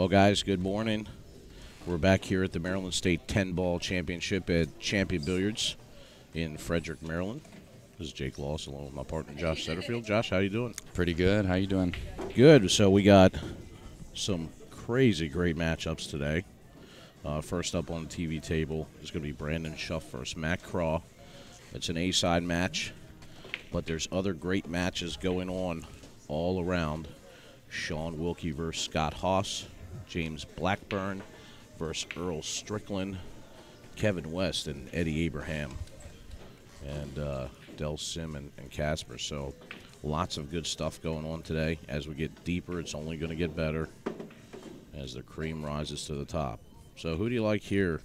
Well, guys, good morning. We're back here at the Maryland State 10-ball championship at Champion Billiards in Frederick, Maryland. This is Jake Loss along with my partner Josh Setterfield. Josh, how you doing? Pretty good. How you doing? Good. So we got some crazy great matchups today. First up on the TV table is going to be Brandon Shuff versus Matt Krah. It's an A-side match, but there's other great matches going on all around. Sean Wilkie versus Scott Haas, James Blackburn versus Earl Strickland, Kevin West and Eddie Abraham, and Del Sim and Casper. So lots of good stuff going on today. As we get deeper, it's only going to get better as the cream rises to the top. So who do you like here?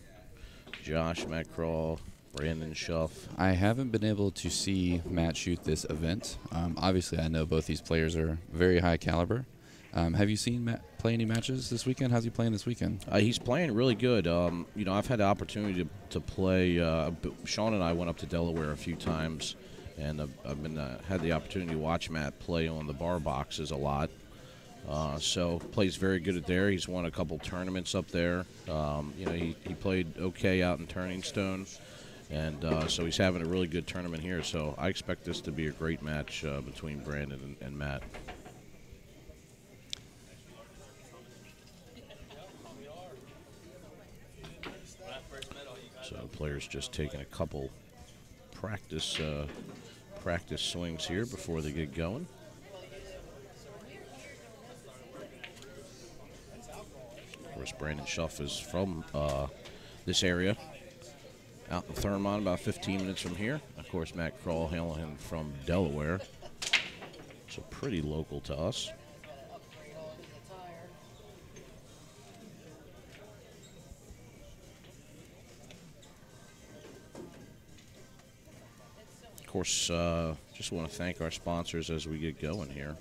Josh, Matt Krah, Brandon Shuff? I haven't been able to see Matt shoot this event. Obviously, I know both these players are very high caliber. Have you seen Matt play any matches this weekend? How's he playing this weekend? He's playing really good. You know, I've had the opportunity to play. Sean and I went up to Delaware a few times, and I've been had the opportunity to watch Matt play on the bar boxes a lot. So plays very good at there. He's won a couple tournaments up there. You know, he played okay out in Turning Stone, and so he's having a really good tournament here. So I expect this to be a great match between Brandon and Matt. So players just taking a couple practice swings here before they get going. Of course, Brandon Shuff is from this area, out in Thurmont, about 15 minutes from here. Of course, Matt Krah hailing him from Delaware, so pretty local to us. Of course, just want to thank our sponsors as we get going here.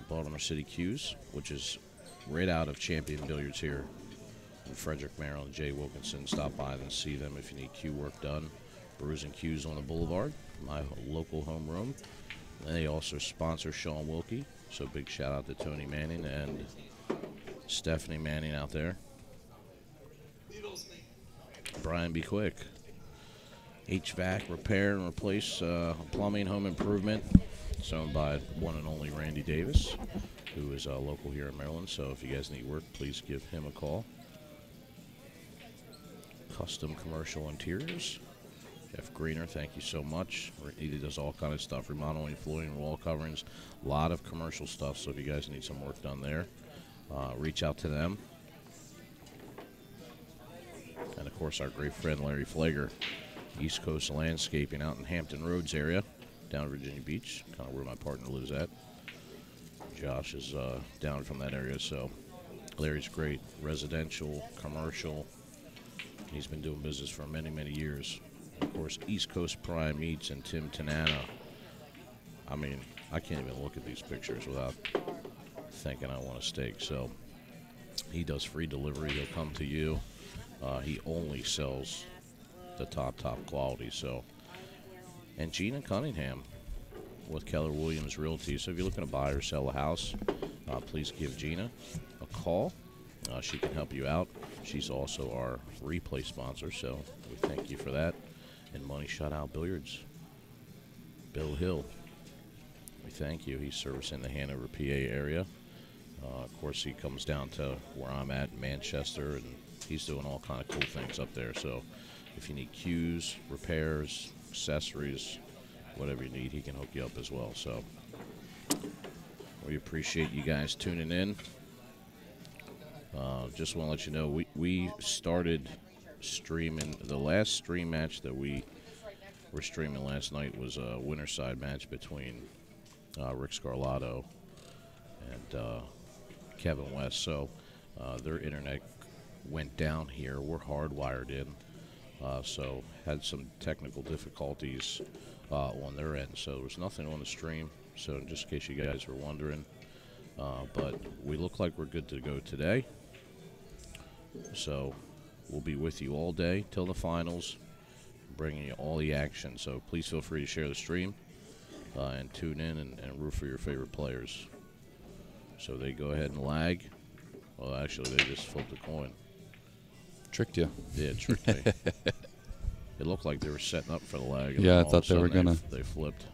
Baltimore City Cues, which is right out of Champion Billiards here in Frederick, Maryland. Jay Wilkinson, stop by and see them if you need cue work done. Brews and Cues on the Boulevard, my local homeroom. They also sponsor Sean Wilkie, so big shout out to Tony Manning and Stephanie Manning out there. Brian Be Quick. HVAC, repair and replace plumbing, home improvement. It's owned by one and only Randy Davis, who is local here in Maryland. So if you guys need work, please give him a call. Custom commercial interiors. Jeff Greener, thank you so much. He does all kind of stuff, remodeling, flooring, wall coverings, a lot of commercial stuff. So if you guys need some work done there, reach out to them. And of course, our great friend Larry Flager. East Coast Landscaping out in Hampton Roads area, down Virginia Beach, kind of where my partner lives at. Josh is down from that area, so Larry's great. Residential, commercial. He's been doing business for many, many years. Of course, East Coast Prime Meats and Tim Tanana. I mean, I can't even look at these pictures without thinking I want a steak. So he does free delivery. He'll come to you. He only sells the top quality. So, and Gina Cunningham with Keller Williams Realty. So if you're looking to buy or sell a house, please give Gina a call. She can help you out. She's also our replay sponsor, so we thank you for that. And Money Shot Out Billiards, Bill Hill, we thank you. He's servicing the Hanover, PA area. Of course, he comes down to where I'm at, Manchester, and he's doing all kind of cool things up there. So if you need cues, repairs, accessories, whatever you need, he can hook you up as well. So we appreciate you guys tuning in. Just want to let you know, we started streaming. The last stream match that we were streaming last night was a winter-side match between Rick Scarlato and Kevin West. So their internet went down here. We're hardwired in. So had some technical difficulties on their end. So there was nothing on the stream. So just in case you guys were wondering. But we look like we're good to go today. So we'll be with you all day till the finals, bringing you all the action. So please feel free to share the stream and tune in and root for your favorite players. So they go ahead and lag Well, actually, they just flipped a coin. Tricked you. Yeah, it tricked me. It looked like they were setting up for the lag. And Yeah, then I all thought of a they were sudden gonna. They flipped.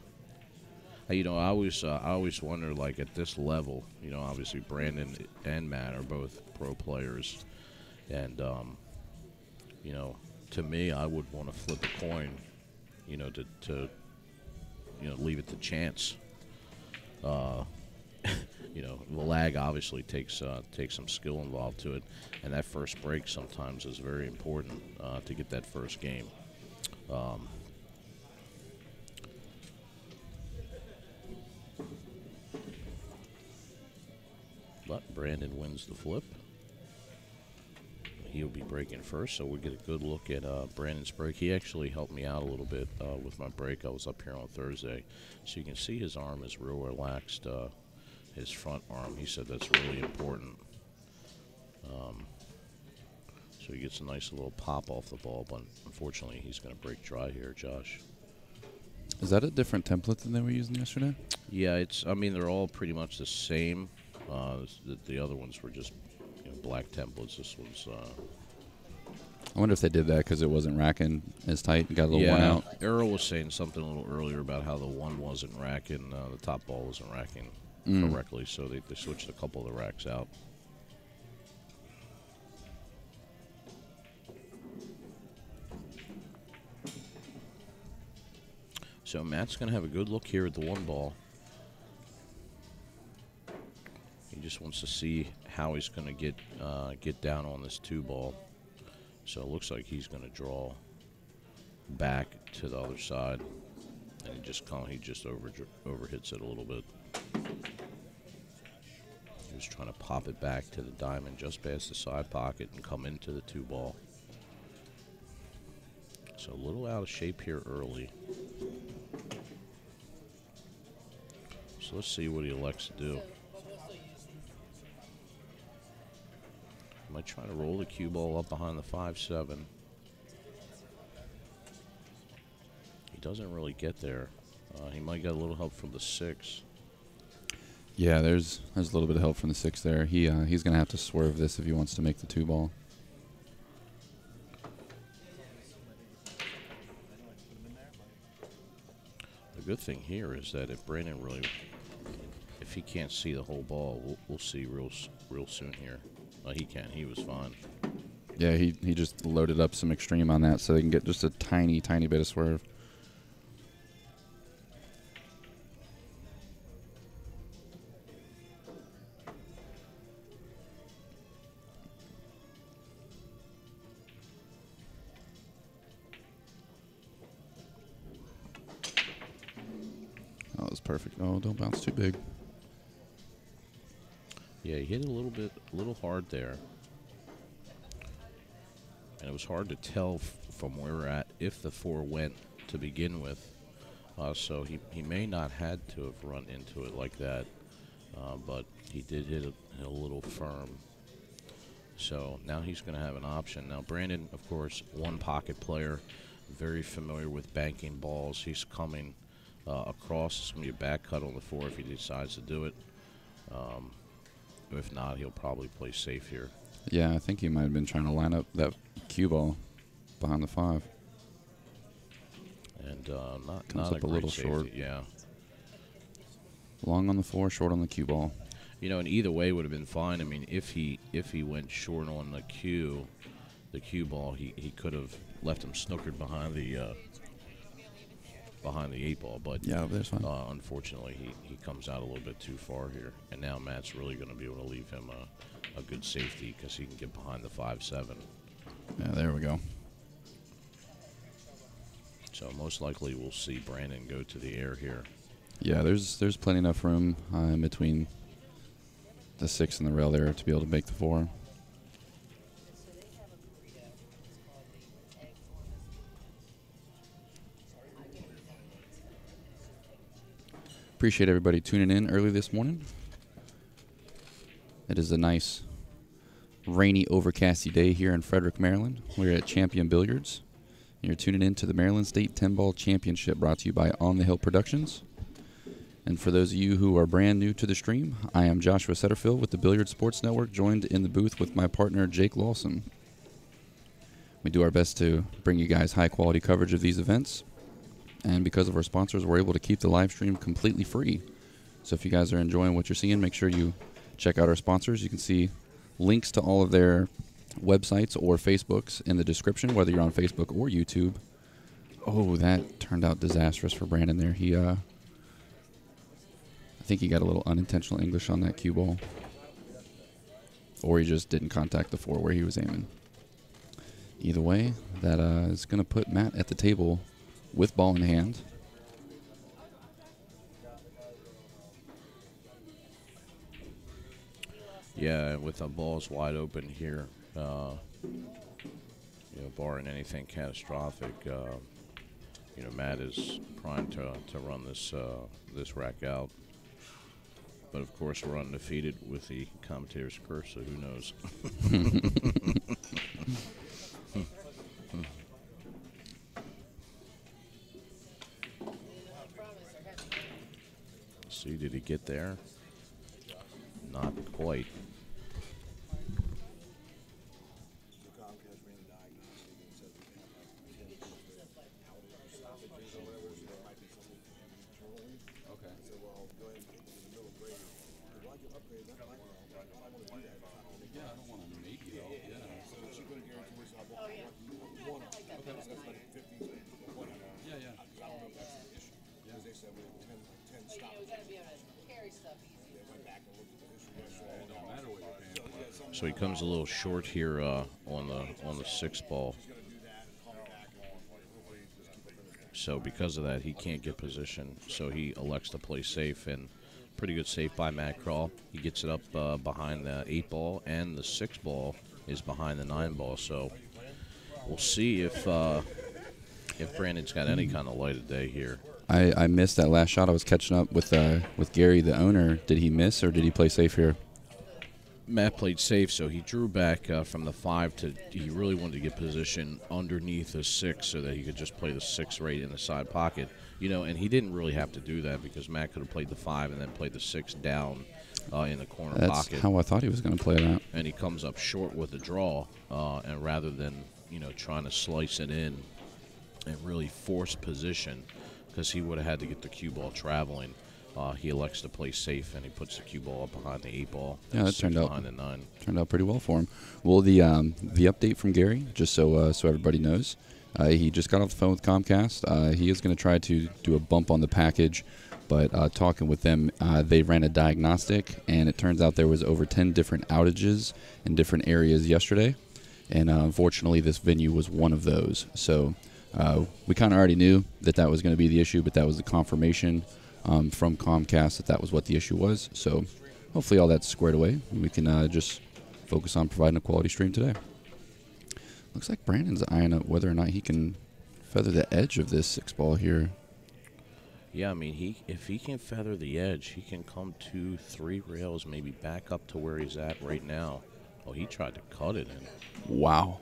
You know, I always wonder, like, at this level, you know, obviously Brandon and Matt are both pro players, and you know, to me, I would want to flip a coin, you know, to you know, leave it to chance. You know, the lag obviously takes some skill involved to it, and that first break sometimes is very important to get that first game. But Brandon wins the flip. He'll be breaking first, so we'll get a good look at Brandon's break. He actually helped me out a little bit with my break. I was up here on Thursday, so you can see his arm is real relaxed. His front arm, he said that's really important. So he gets a nice little pop off the ball, but unfortunately he's going to break dry here, Josh. Is that a different template than they were using yesterday? Yeah, I mean, they're all pretty much the same. The other ones were just, you know, black templates. This one's... I wonder if they did that because it wasn't racking as tight and got a little worn out. Earl was saying something a little earlier about how the one wasn't racking, the top ball wasn't racking correctly, so they switched a couple of the racks out. So Matt's going to have a good look here at the one ball. He just wants to see how he's going to get down on this two ball. So it looks like he's going to draw back to the other side, and he just overhits it a little bit. He was trying to pop it back to the diamond just past the side pocket and come into the two ball. So a little out of shape here early. So let's see what he elects to do. Might try to roll the cue ball up behind the 5-7. He doesn't really get there. He might get a little help from the 6. Yeah, there's a little bit of help from the 6 there. He's going to have to swerve this if he wants to make the two ball. The good thing here is that if Brandon if he can't see the whole ball, we'll see real soon here. He can. He was fine. Yeah, he just loaded up some extreme on that so they can get just a tiny, tiny bit of swerve. Oh, that was perfect. Oh, don't bounce too big. Yeah, he hit it a little hard there. And it was hard to tell from where we're at if the 4 went to begin with. So he may not had to have run into it like that. But he did hit it a little firm. So now he's going to have an option. Now Brandon, of course, one pocket player, very familiar with banking balls. He's coming across. It's going to be a back cut on the 4 if he decides to do it. If not, he'll probably play safe here. Yeah, I think he might have been trying to line up that cue ball behind the 5. And Comes not up a little safety. short. Yeah. Long on the 4, short on the cue ball. You know, and either way would have been fine. I mean, if he went short on the cue ball, he could have left him snookered behind the 8 ball. But yeah, that's fine. Unfortunately, he comes out a little bit too far here, and now Matt's really going to be able to leave him a good safety because he can get behind the 5-7. Yeah, there we go. So most likely we'll see Brandon go to the air here. Yeah, there's plenty enough room in between the 6 and the rail there to be able to make the 4. Appreciate everybody tuning in early this morning. It is a nice, rainy, overcasty day here in Frederick, Maryland. We're at Champion Billiards. You're tuning in to the Maryland State 10-Ball Championship brought to you by On the Hill Productions. And for those of you who are brand new to the stream, I am Joshua Setterfield with the Billiard Sports Network, joined in the booth with my partner Jake Lawson. We do our best to bring you guys high-quality coverage of these events. And because of our sponsors, we're able to keep the live stream completely free. So if you guys are enjoying what you're seeing, make sure you check out our sponsors. You can see links to all of their websites or Facebooks in the description, whether you're on Facebook or YouTube. Oh, that turned out disastrous for Brandon there. I think he got a little unintentional English on that cue ball. Or he just didn't contact the 4 where he was aiming. Either way, that is going to put Matt at the table with ball in hand. Yeah, with the balls wide open here, barring anything catastrophic, Matt is primed to run this rack out. But of course, we're undefeated with the commentator's curse, so who knows? See, did he get there? Not quite. So he comes a little short here on the 6 ball. So because of that, he can't get position. So he elects to play safe, and pretty good save by Matt Krah. He gets it up behind the 8 ball, and the 6 ball is behind the 9 ball. So we'll see if Brandon's got any kind of light of day here. I missed that last shot. I was catching up with Gary, the owner. Did he miss or did he play safe here? Matt played safe, so he drew back from the 5 to. He really wanted to get position underneath the 6 so that he could just play the 6 right in the side pocket. And he didn't really have to do that because Matt could have played the 5 and then played the 6 down in the corner pocket. That's how I thought he was going to play that. And he comes up short with the draw, and rather than trying to slice it in and really force position, because he would have had to get the cue ball traveling. He elects to play safe, and he puts the cue ball up behind the 8 ball. Yeah, that turned out behind the 9. Turned out pretty well for him. Well, the update from Gary, just so everybody knows, he just got off the phone with Comcast. He is going to try to do a bump on the package, but talking with them, they ran a diagnostic, and it turns out there was over 10 different outages in different areas yesterday, and unfortunately, this venue was one of those. So we kind of already knew that was going to be the issue, but that was the confirmation from Comcast that was what the issue was. So hopefully all that's squared away, and we can just focus on providing a quality stream today. Looks like Brandon's eyeing up whether or not he can feather the edge of this 6 ball here. Yeah, I mean, if he can feather the edge, he can come 2-3 rails, maybe back up to where he's at right now. Oh, he tried to cut it in. Wow.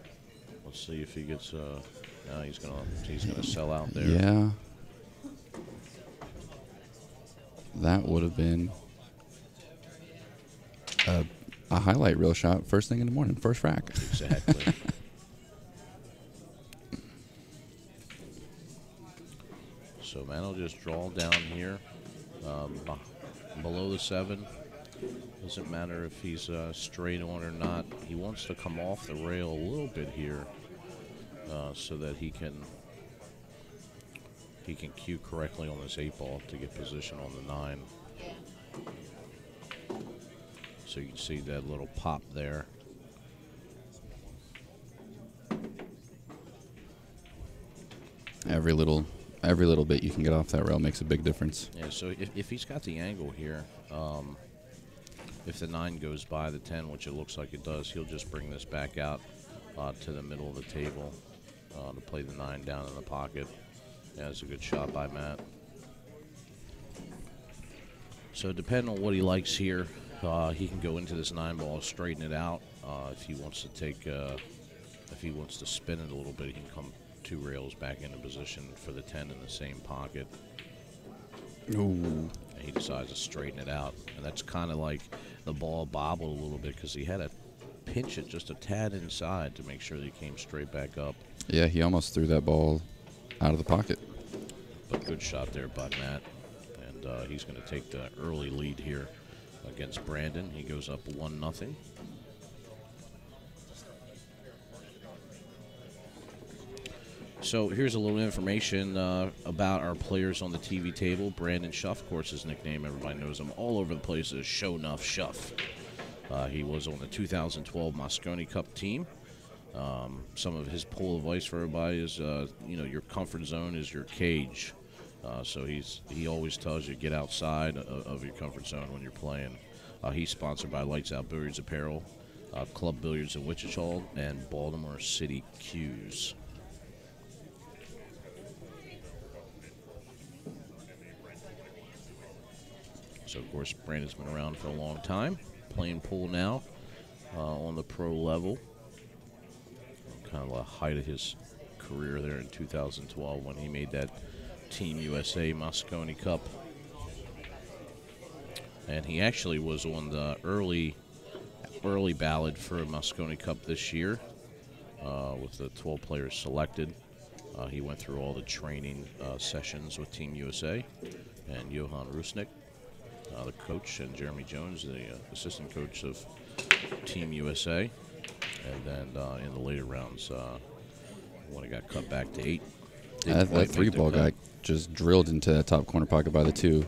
Let's see if he gets. No, he's gonna sell out there. Yeah. That would have been a highlight reel shot first thing in the morning, first rack. Exactly. So Matt will just draw down here below the 7. Doesn't matter if he's straight on or not. He wants to come off the rail a little bit here so that he can cue correctly on this 8 ball to get position on the 9. So you can see that little pop there. Every little bit you can get off that rail makes a big difference. Yeah, so if he's got the angle here, if the 9 goes by the 10, which it looks like it does, he'll just bring this back out to the middle of the table to play the 9 down in the pocket. Yeah, it's a good shot by Matt. So depending on what he likes here, he can go into this 9 ball, straighten it out. If he wants to if he wants to spin it a little bit, he can come 2 rails back into position for the 10 in the same pocket. Ooh. he decides to straighten it out. And that's kind of like the ball bobbled a little bit because he had to pinch it just a tad inside to make sure that he came straight back up. Yeah, he almost threw that ball out of the pocket. But good shot there by Matt. And he's going to take the early lead here against Brandon. He goes up 1-0. So here's a little information about our players on the TV table. Brandon Shuff, of course, his nickname, everybody knows him all over the place, is Show Nuff Shuff. He was on the 2012 Moscone Cup team. Some of his pull advice for everybody is, your comfort zone is your cage. So he always tells you get outside of your comfort zone when you're playing. He's sponsored by Lights Out Billiards Apparel, Club Billiards in Wichita, and Baltimore City Q's. So, of course, Brandon's been around for a long time, playing pool now on the pro level. Kind of the height of his career there in 2012 when he made that Team USA Moscone Cup. And he actually was on the early ballot for a Moscone Cup this year with the 12 players selected. He went through all the training sessions with Team USA, and Johan Rusnik, the coach, and Jeremy Jones, the assistant coach of Team USA. And then in the later rounds, when it got cut back to 8. That 3-ball got just drilled into that top corner pocket by the 2.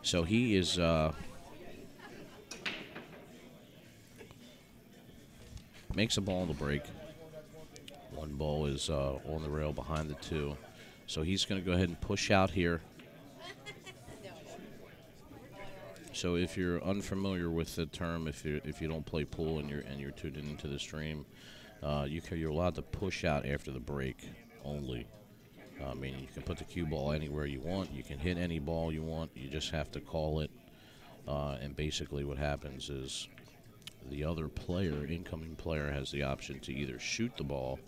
So he is makes a ball to break. One ball is on the rail behind the 2. So he's going to go ahead and push out here. So if you're unfamiliar with the term, if you don't play pool and you're tuned into the stream, you're allowed to push out after the break only. Meaning you can put the cue ball anywhere you want. You can hit any ball you want. You just have to call it. And basically what happens is the other player, incoming player, has the option to either shoot the ball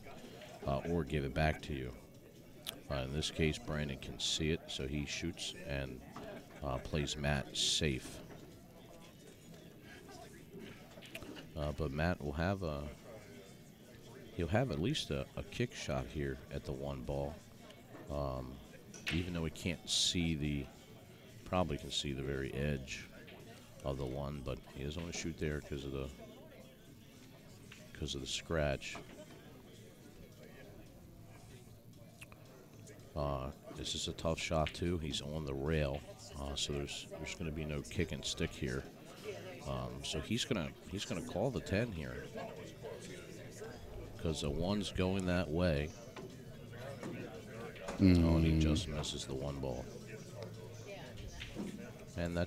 or give it back to you. In this case, Brandon can see it, so he shoots and plays Matt safe. But Matt will have he'll have at least a kick shot here at the 1 ball. Even though he can't see probably can see the very edge of the 1, but he doesn't want to shoot there because of the scratch. This is a tough shot too. He's on the rail, so there's going to be no kick and stick here. So he's gonna call the 10 here because the 1's going that way. Oh, and he just misses the 1 ball. And the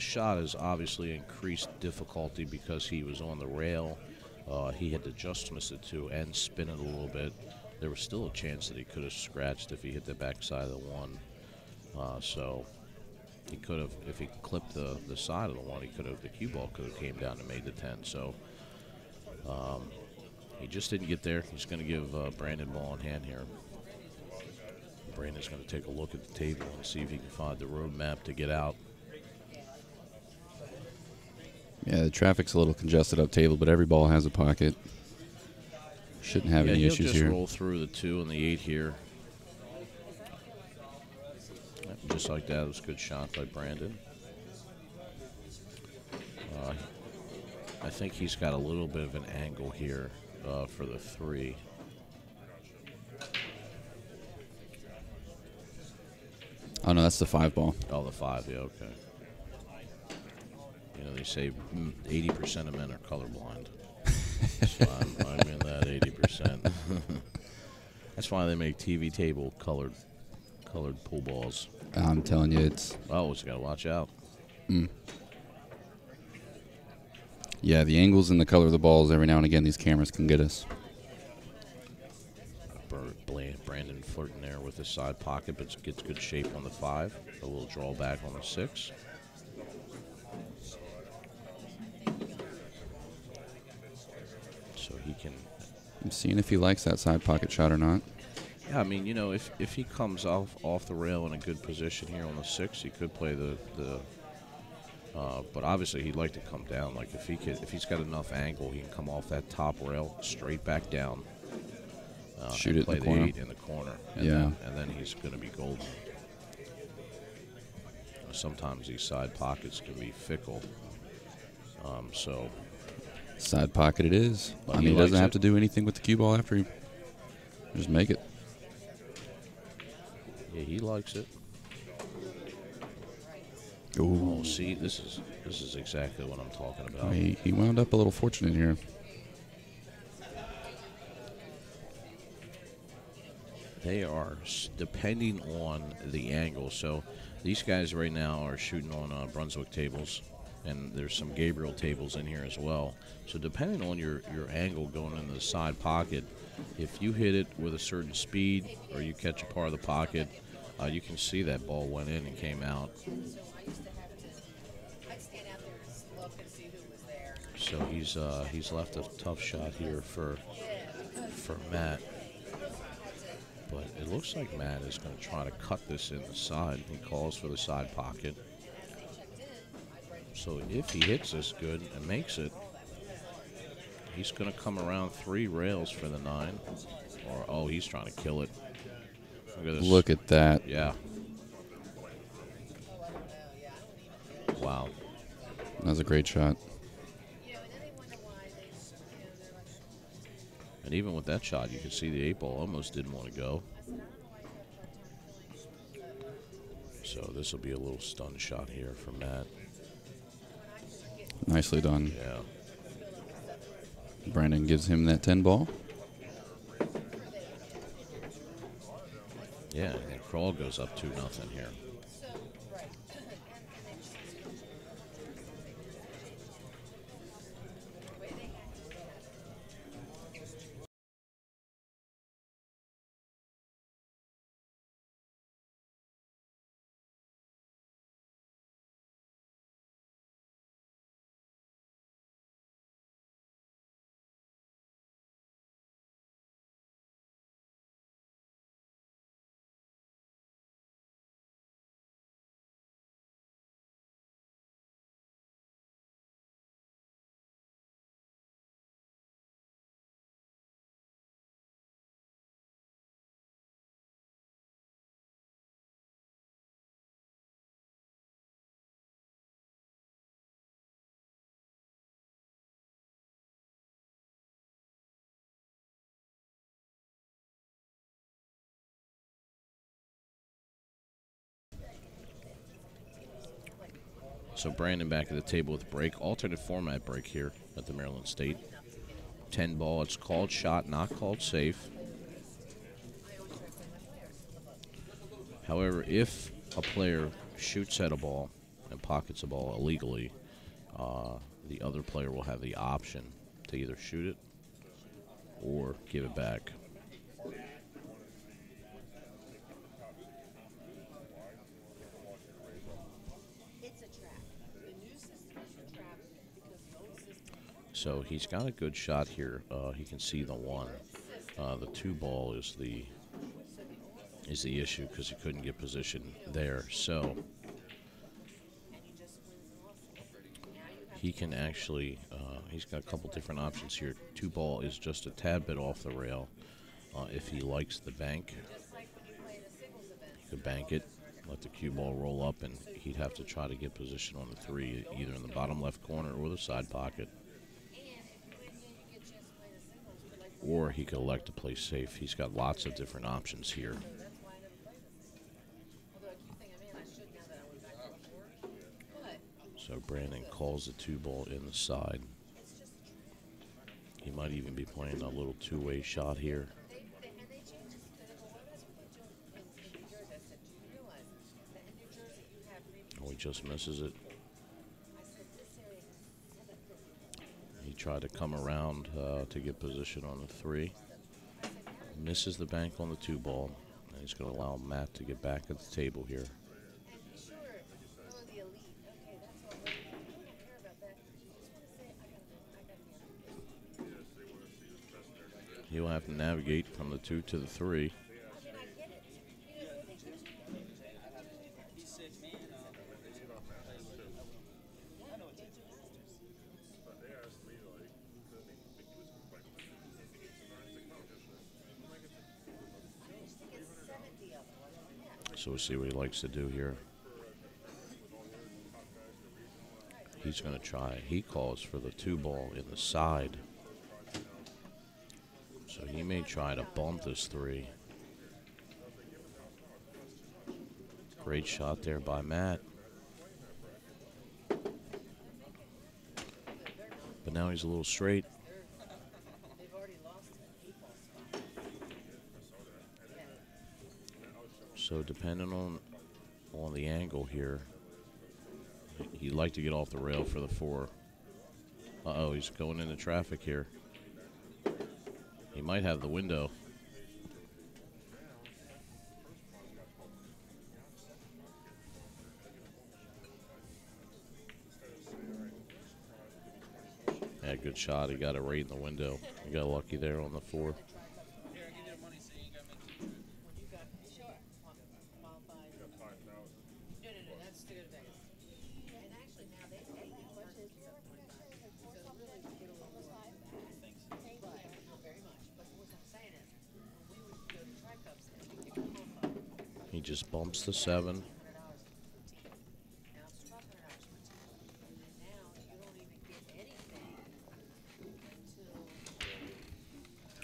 shot is obviously increased difficulty because he was on the rail. He had to just miss it 2 and spin it a little bit. There was still a chance that he could have scratched if he hit the backside of the 1. So he could have, if he clipped the side of the 1, the cue ball could have came down and made the 10. So he just didn't get there. He's going to give Brandon ball in hand here. Brandon's going to take a look at the table and see if he can find the road map to get out. Yeah, the traffic's a little congested up table, but every ball has a pocket. Shouldn't have any issues here. He'll just roll through the 2 and the 8 here. Just like that. It was a good shot by Brandon. I think he's got a little bit of an angle here for the 3. Oh, no, that's the 5 ball. Oh, the 5, yeah, okay. You know, they say 80% of men are colorblind. So I'm in that 80%. That's why they make TV table colored pool balls. I'm telling you, it's... Oh, just got to watch out. Yeah, the angles and the color of the balls, every now and again, these cameras can get us. Brandon flirting there with his side pocket, but gets good shape on the 5. A little drawback on the 6. So he can... I'm seeing if he likes that side pocket shot or not. Yeah, I mean, you know, if he comes off the rail in a good position here on the 6, he could play the but obviously he'd like to come down. Like if he's got enough angle, he can come off that top rail straight back down. Shoot it play in the corner. 8 in the corner. And Yeah. then he's going to be golden. Sometimes these side pockets can be fickle. So Side pocket it is. But I he mean, he doesn't likes have it. to do anything with the cue ball after he just make it. yeah, he likes it. Ooh. Oh, see, this is exactly what I'm talking about. He wound up a little fortunate here. They are depending on the angle. So these guys right now are shooting on Brunswick tables, and there's some Gabriel tables in here as well. So depending on your angle going into the side pocket, if you hit it with a certain speed or you catch a part of the pocket, you can see that ball went in and came out. So he's left a tough shot here for Matt. But it looks like Matt is going to try to cut this in the side. He calls for the side pocket. So if he hits this good and makes it, he's going to come around 3 rails for the 9. Or, oh, he's trying to kill it. Look at this. Look at that. Yeah. Wow. That was a great shot. And even with that shot, you can see the 8 ball almost didn't want to go. So this will be a little stun shot here from Matt. Nicely done. Yeah. Brandon gives him that 10 ball. Yeah, and Krah goes up 2-0 here. So Brandon back at the table with break. Alternate format break here at the Maryland State. 10 ball. It's called shot, not called safe. However, if a player shoots at a ball and pockets a ball illegally, the other player will have the option to either shoot it or give it back. So he's got a good shot here. He can see the 1. The 2 ball is the issue because he couldn't get position there. So he can actually, he's got a couple different options here. 2 ball is just a tad bit off the rail. If he likes the bank, he could bank it, let the cue ball roll up, and he'd have to try to get position on the 3, either in the bottom left corner or the side pocket. Or he could elect to play safe. He's got lots of different options here. So Brandon calls the 2 ball in the side. He might even be playing a little 2-way shot here. Oh, he just misses it. tried to come around to get position on the 3. Misses the bank on the 2 ball. And he's going to allow Matt to get back at the table here. He'll have to navigate from the 2 to the 3. So we'll see what he likes to do here. He's going to try. He calls for the 2 ball in the side. So he may try to bump this 3. Great shot there by Matt. But now he's a little straight. So depending on the angle here, he'd like to get off the rail for the 4. Uh-oh, he's going into traffic here. He might have the window. Yeah, good shot. He got it right in the window. He got lucky there on the 4. He just bumps the 7.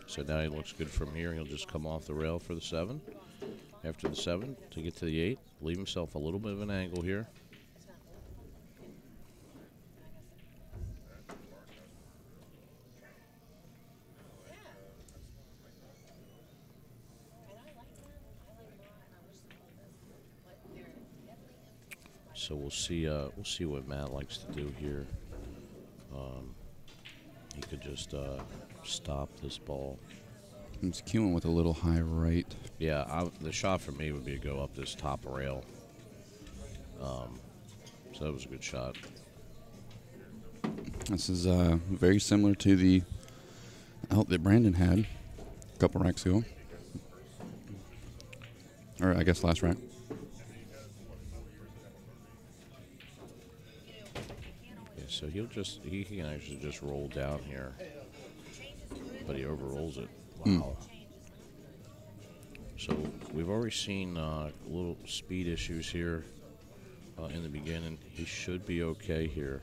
So now he looks good from here. He'll just come off the rail for the 7. After the 7 to get to the 8. Leave himself a little bit of an angle here. So we'll see what Matt likes to do here. He could just stop this ball. He's queuing with a little high right. Yeah, the shot for me would be to go up this top rail. So that was a good shot. This is very similar to the out that Brandon had a couple racks ago. Or I guess last rack. So he can actually just roll down here, but he overrolls it. Wow. So we've already seen little speed issues here in the beginning. He should be okay here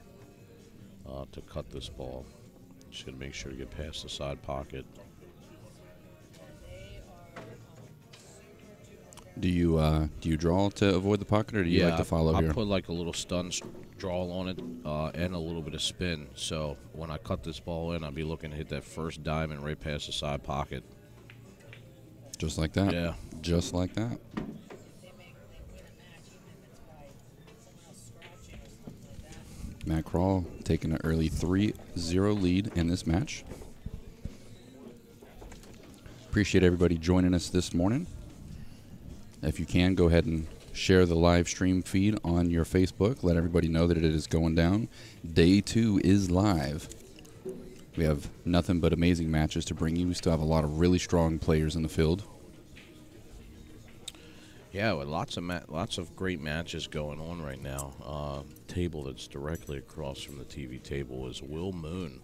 to cut this ball. Just gonna make sure to get past the side pocket. Do you draw to avoid the pocket, or do you like to follow here? I put like a little stun draw on it and a little bit of spin. So when I cut this ball in, I'll be looking to hit that first diamond right past the side pocket. Just like that? Yeah. Just like that. Matt Krah taking an early 3-0 lead in this match. Appreciate everybody joining us this morning. If you can, go ahead and share the live stream feed on your Facebook. Let everybody know that it is going down. Day 2 is live. We have nothing but amazing matches to bring you. We still have a lot of really strong players in the field. Yeah, with lots of great matches going on right now. Table that's directly across from the TV table is Will Moon,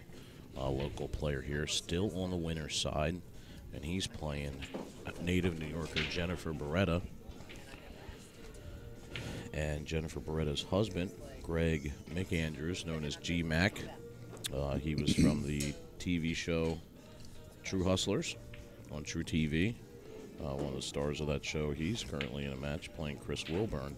a local player here, still on the winner's side, and he's playing native New Yorker Jennifer Beretta. And Jennifer Beretta's husband, Greg McAndrews, known as G-Mac. He was from the TV show True Hustlers on True TV. One of the stars of that show. He's currently in a match playing Chris Wilburn.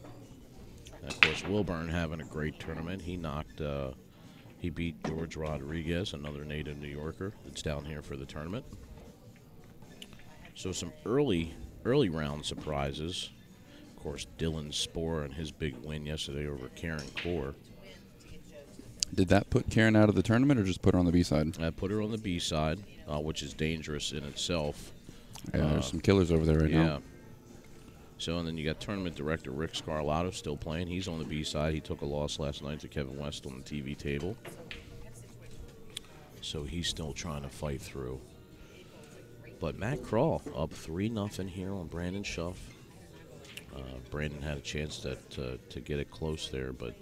And of course, Wilburn having a great tournament. He beat George Rodriguez, another native New Yorker that's down here for the tournament. So some early round surprises. Of course, Dylan Spohr and his big win yesterday over Karen Core. Did that put Karen out of the tournament or just put her on the B side? I put her on the B side, which is dangerous in itself. Yeah, there's some killers over there right now. Yeah. So, and then you got tournament director Rick Scarlato still playing. He's on the B side. He took a loss last night to Kevin West on the TV table. So he's still trying to fight through. But Matt Krah up 3-0 here on Brandon Shuff. Brandon had a chance to get it close there, but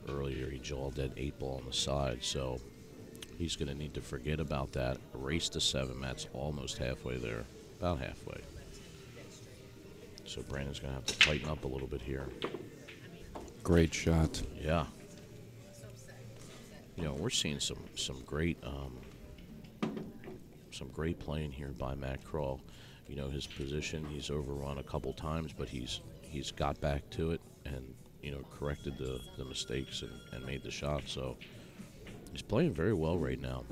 earlier he jawed that 8-ball on the side. So he's going to need to forget about that. Race to 7. Matt's almost halfway there, about halfway. So Brandon's going to have to tighten up a little bit here. Great shot. Yeah. You know, we're seeing some great playing here by Matt Krah. You know, his position, he's overrun a couple times, but he's got back to it and, you know, corrected the mistakes and made the shot. So he's playing very well right now.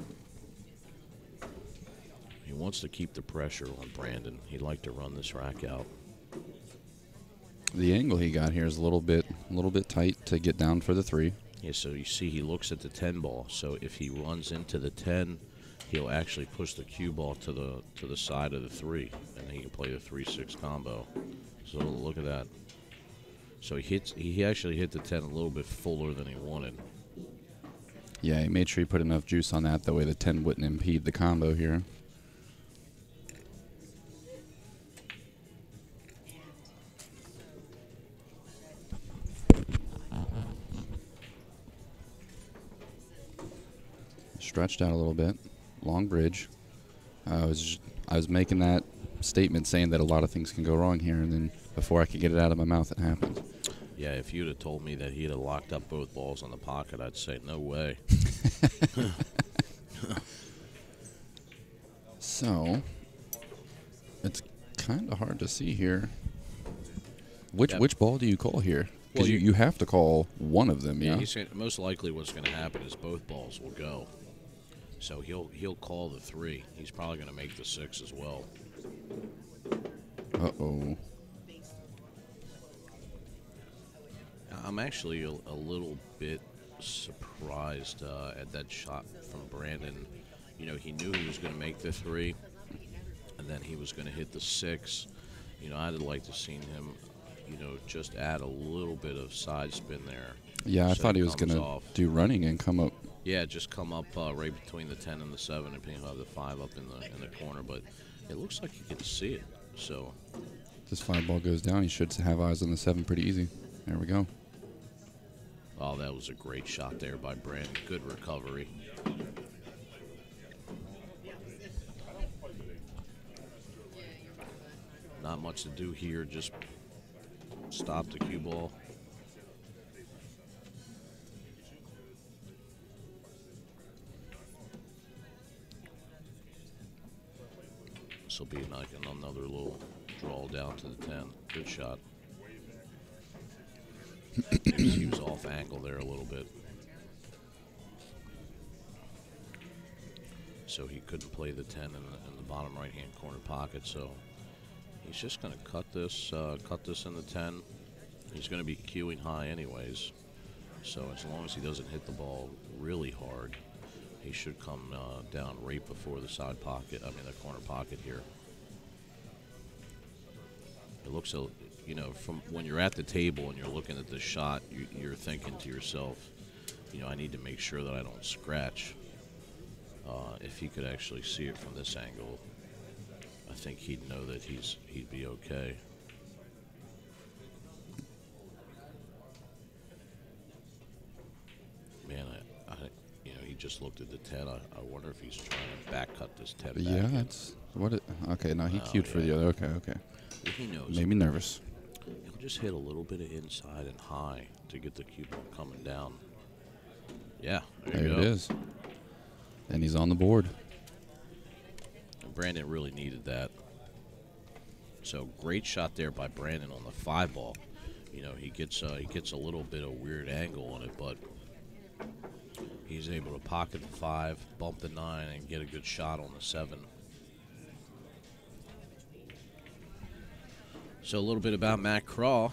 He wants to keep the pressure on Brandon. He'd like to run this rack out. The angle he got here is a little bit tight to get down for the 3. Yeah, so you see he looks at the 10 ball. So if he runs into the 10, he'll actually push the cue ball to the side of the 3, and he can play the 3-6 combo. So look at that. So he actually hit the 10 a little bit fuller than he wanted. Yeah, he made sure he put enough juice on that way the 10 wouldn't impede the combo here. Stretched out a little bit. Long bridge. I was making that statement saying that a lot of things can go wrong here, and then before I could get it out of my mouth, it happened. Yeah, if you'd have told me that he'd have locked up both balls on the pocket, I'd say no way. So, it's kind of hard to see here. Which ball do you call here? Because Well, you have to call one of them, yeah? He's saying most likely what's going to happen is both balls will go. So he'll call the 3. He's probably going to make the 6 as well. Uh-oh. I'm actually a little bit surprised at that shot from Brandon. You know, he knew he was going to make the 3, and then he was going to hit the 6. You know, I'd have liked to seen him, you know, just add a little bit of side spin there. Yeah, I so thought he was going to do running and come up. Yeah, just come up right between the 10 and the 7, and he'll have the 5 up in the corner. But it looks like you can see it. So this 5 ball goes down, he should have eyes on the 7 pretty easy. There we go. Oh, that was a great shot there by Brandon. Good recovery. Not much to do here. Just stop the cue ball. This will be like another little draw down to the 10. Good shot. He was off angle there a little bit. So he couldn't play the 10 in the bottom right-hand corner pocket. So he's just going to cut this in the 10. He's going to be queuing high anyways. So as long as he doesn't hit the ball really hard, he should come down right before the side pocket, the corner pocket here. It looks, you know, from when you're at the table and you're looking at the shot, you're thinking to yourself, you know, I need to make sure that I don't scratch. If he could actually see it from this angle, I think he'd know that he'd be okay. Man, you know, he just looked at the 10. I wonder if he's trying to back cut this 10 back. Yeah, that's what it. Okay, no, he queued for the other. Okay. He knows. Made me nervous. He'll just hit a little bit of inside and high to get the cue ball coming down. Yeah, there you go. It is. And he's on the board. And Brandon really needed that. So great shot there by Brandon on the 5 ball. You know, he gets a little bit of weird angle on it, but he's able to pocket the 5, bump the 9, and get a good shot on the 7. So a little bit about Matt Krah.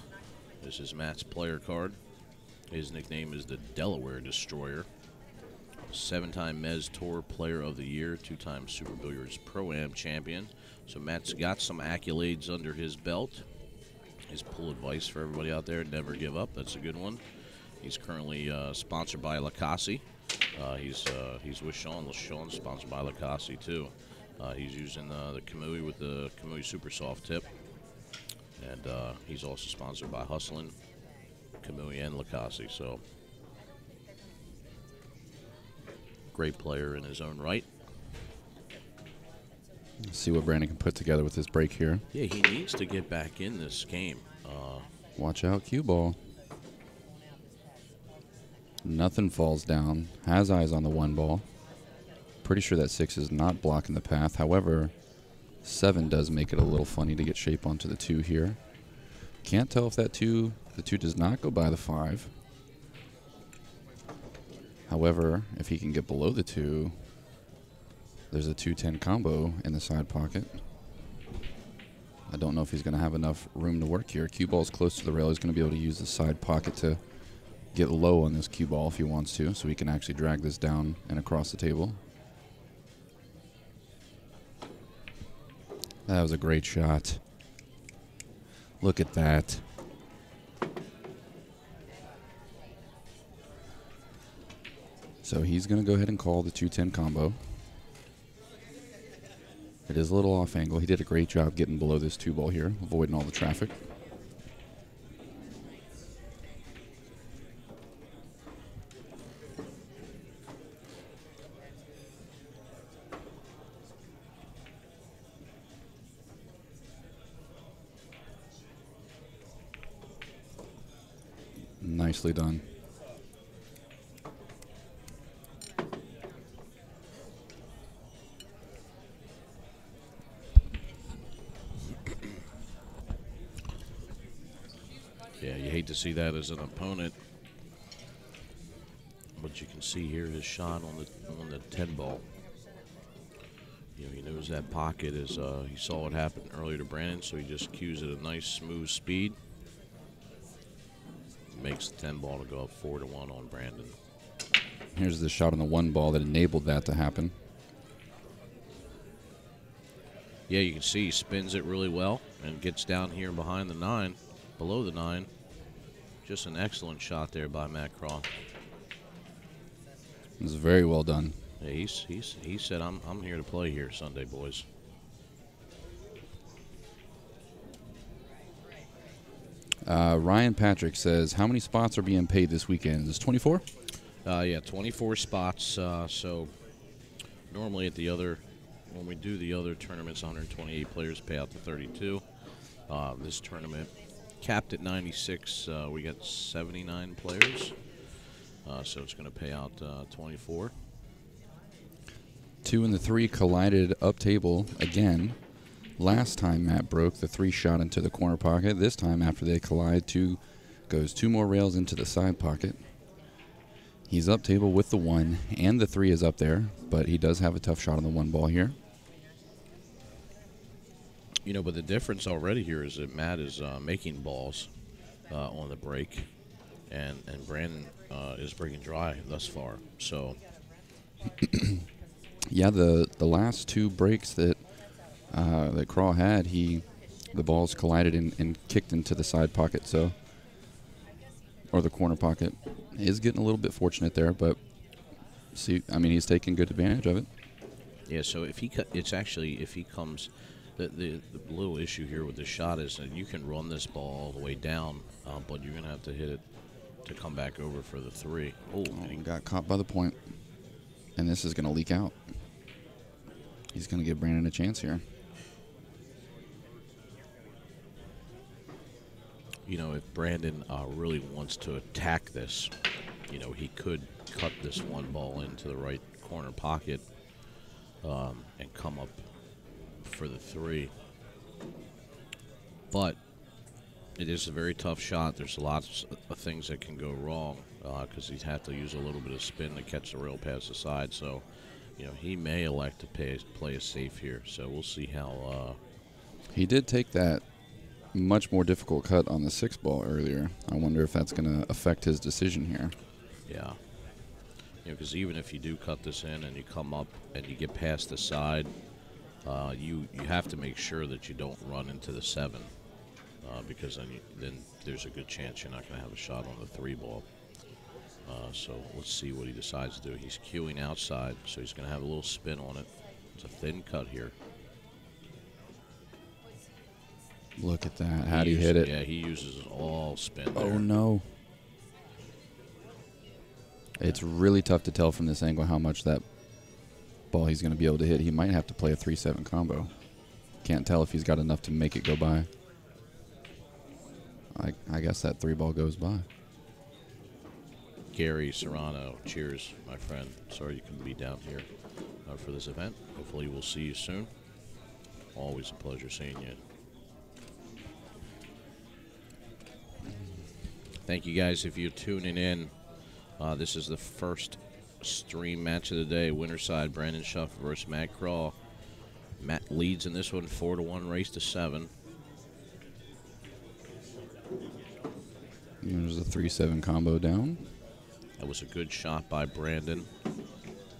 This is Matt's player card. His nickname is the Delaware Destroyer. 7-time Mez Tour Player of the Year, 2-time Super Billiards Pro-Am champion. So Matt's got some accolades under his belt. His pull advice for everybody out there: never give up. That's a good one. He's currently sponsored by Lacassi. He's with Sean. Sean's sponsored by Lacassi too. He's using the Kamui with the Kamui Super Soft Tip, and he's also sponsored by Hustlin', Kamui, and Lacassi. So great player in his own right. Let's see what Brandon can put together with his break here. Yeah, he needs to get back in this game. Watch out, cue ball. Nothing falls down. Has eyes on the 1 ball. Pretty sure that 6 is not blocking the path. However, 7 does make it a little funny to get shape onto the 2 here. Can't tell if the 2 does not go by the 5. However, if he can get below the 2, there's a 2-10 combo in the side pocket. I don't know if he's going to have enough room to work here. Cue ball's close to the rail. He's going to be able to use the side pocket to get low on this cue ball if he wants to, so he can actually drag this down and across the table. That was a great shot. Look at that. So he's going to go ahead and call the 2-10 combo. It is a little off angle. He did a great job getting below this 2 ball here, avoiding all the traffic. Nicely done. Yeah, you hate to see that as an opponent, but you can see here his shot on the 10 ball. You know, he knows that pocket is. He saw what happened earlier to Brandon, so he just cues at a nice smooth speed. Makes the 10 ball to go up 4-1 on Brandon. Here's the shot on the 1 ball that enabled that to happen. Yeah, you can see he spins it really well and gets down here behind the 9, below the 9. Just an excellent shot there by Matt Krah. It was very well done. Yeah, he said, I'm here to play here Sunday, boys. Ryan Patrick says, how many spots are being paid this weekend? Is this 24? Yeah, 24 spots. So normally when we do the other tournaments, 128 players pay out to 32. This tournament capped at 96. We got 79 players. So it's going to pay out 24. 2 and the 3 collided up table again. Last time Matt broke, the 3 shot into the corner pocket. This time, after they collide, 2 goes 2 more rails into the side pocket. He's up table with the 1, and the 3 is up there, but he does have a tough shot on the 1 ball here. You know, but the difference already here is that Matt is making balls on the break, and Brandon is breaking dry thus far. So, yeah, the last 2 breaks that Krah had, the balls collided and kicked into the side pocket, or the corner pocket. Is getting a little bit fortunate there, but he's taking good advantage of it. Yeah, so if he comes, the little issue here with the shot is that you can run this ball all the way down, but you're gonna have to hit it to come back over for the 3. Oh, he got caught by the point, and this is gonna leak out. He's gonna give Brandon a chance here. You know, if Brandon really wants to attack this, you know, he could cut this 1 ball into the right corner pocket and come up for the 3. But it is a very tough shot. There's lots of things that can go wrong because he'd have to use a little bit of spin to catch the rail past the side. So, you know, he may elect to play it safe here. So we'll see how. He did take that much more difficult cut on the 6 ball earlier. I wonder if that's going to affect his decision here. Yeah. Because even if you do cut this in and you come up and you get past the side, you have to make sure that you don't run into the 7, because then there's a good chance you're not going to have a shot on the 3 ball. So let's see what he decides to do. He's cueing outside, so he's going to have a little spin on it. It's a thin cut here. Look at that. How'd he hit it? Yeah, he uses all spin there. Oh, no. It's really tough to tell from this angle how much that ball he's going to be able to hit. He might have to play a 3-7 combo. Can't tell if he's got enough to make it go by. I guess that 3 ball goes by. Gary Serrano, cheers, my friend. Sorry you couldn't be down here for this event. Hopefully we'll see you soon. Always a pleasure seeing you. Thank you guys if you're tuning in. This is the first stream match of the day. Winner's side, Brandon Shuff versus Matt Krah. Matt leads in this one, 4-1 race to 7. There's a 3-7 combo down. That was a good shot by Brandon.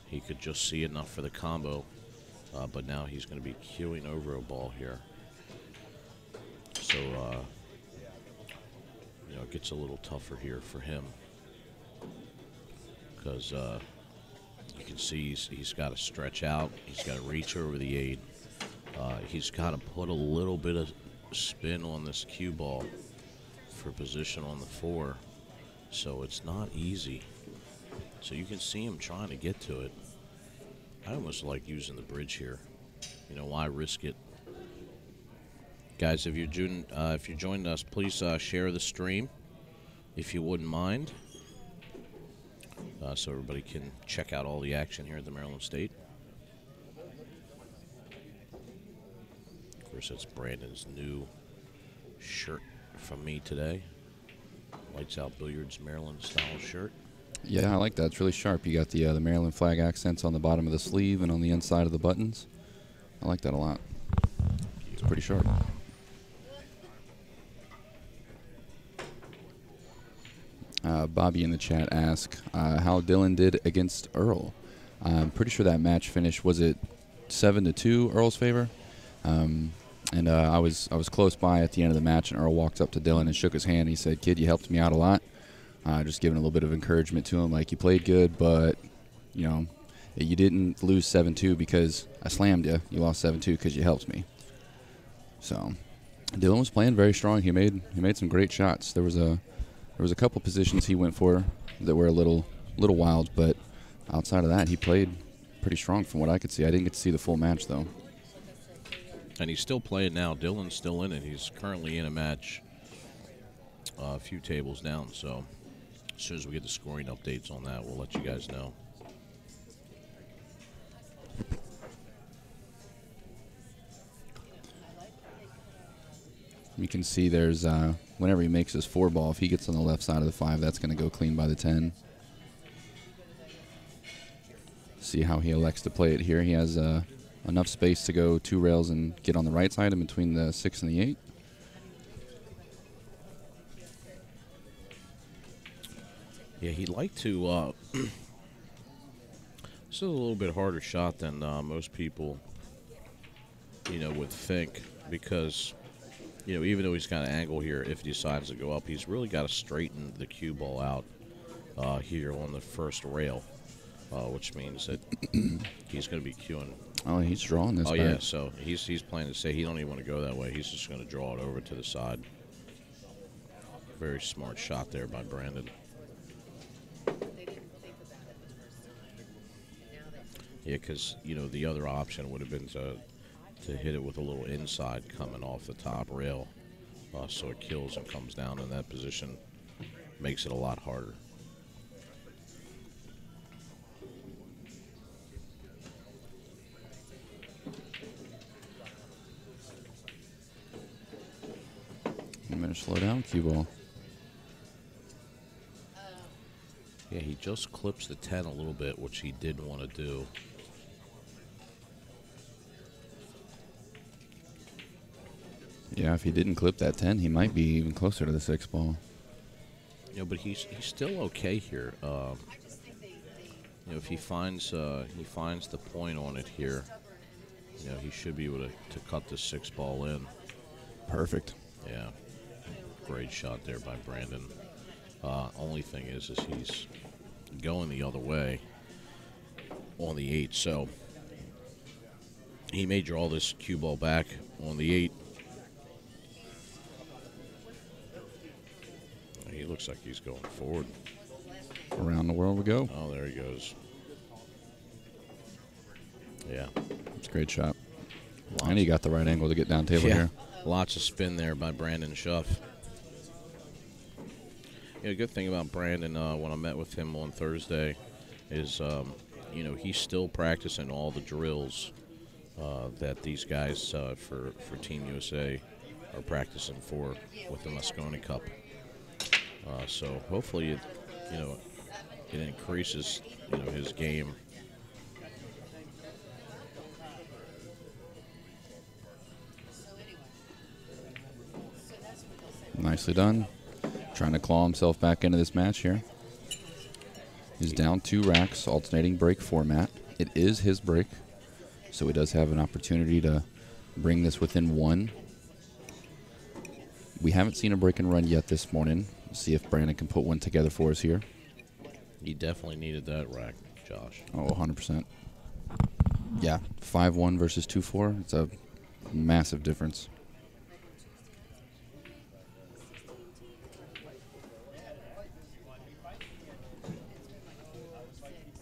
He could just see enough for the combo, but now he's going to be queuing over a ball here. So, it gets a little tougher here for him because you can see he's got to stretch out. He's got to reach over the 8. He's got to put a little bit of spin on this cue ball for position on the 4. So it's not easy. So you can see him trying to get to it. I almost like using the bridge here. Why risk it? Guys, if you joined us, please share the stream if you wouldn't mind, so everybody can check out all the action here at the Maryland State. Of course, that's Brandon's new shirt from me today. Lights Out Billiards Maryland style shirt. Yeah, I like that. It's really sharp. You got the Maryland flag accents on the bottom of the sleeve and on the inside of the buttons. I like that a lot. It's pretty sharp. Bobby in the chat asked how Dylan did against Earl. I'm pretty sure that match finished, was it 7-2 Earl's favor? And I was close by at the end of the match, and Earl walked up to Dylan and shook his hand. He said, "Kid, you helped me out a lot." Just giving a little bit of encouragement to him, like, you played good, but, you didn't lose 7-2 because I slammed you. You lost 7-2 because you helped me. So Dylan was playing very strong. He made some great shots. There was a couple positions he went for that were a little wild, but outside of that, he played pretty strong from what I could see. I didn't get to see the full match, though. And he's still playing now. Dylan's still in it. He's currently in a match a few tables down, so as soon as we get the scoring updates on that, we'll let you guys know. You can see there's, whenever he makes his 4 ball, if he gets on the left side of the 5, that's going to go clean by the 10. See how he elects to play it here. He has enough space to go 2 rails and get on the right side in between the 6 and the 8. Yeah, he'd like to. This is a little bit harder shot than most people, would think, because, even though he's got an angle here, if he decides to go up, he's really got to straighten the cue ball out here on the first rail, which means that he's going to be cueing. Oh, he's drawing this. Oh, yeah, so he's planning to say he don't even want to go that way. He's just going to draw it over to the side. Very smart shot there by Brandon. Yeah, because, the other option would have been to hit it with a little inside coming off the top rail, so it kills and comes down in that position. Makes it a lot harder. I'm going to slow down cue ball. Yeah, he just clips the 10 a little bit, which he didn't want to do. Yeah, if he didn't clip that 10, he might be even closer to the 6 ball. But he's still okay here. If he finds the point on it here, he should be able to cut the 6-ball in. Perfect. Yeah, great shot there by Brandon. Only thing is he's going the other way on the 8, so he may draw this cue ball back on the 8. He looks like he's going forward. Around the world we go. Oh, there he goes. Yeah. It's a great shot. And he got the right angle to get down table here. Lots of spin there by Brandon Shuff. The good thing about Brandon, when I met with him on Thursday, is, he's still practicing all the drills that these guys for Team USA are practicing for with the Mosconi Cup. So hopefully, it increases, his game. Nicely done. Trying to claw himself back into this match here. He's down 2 racks, alternating break format. It is his break, so he does have an opportunity to bring this within 1. We haven't seen a break and run yet this morning. See if Brandon can put one together for us here. He definitely needed that rack, Josh. Oh, 100%. Yeah, 5-1 versus 2-4. It's a massive difference.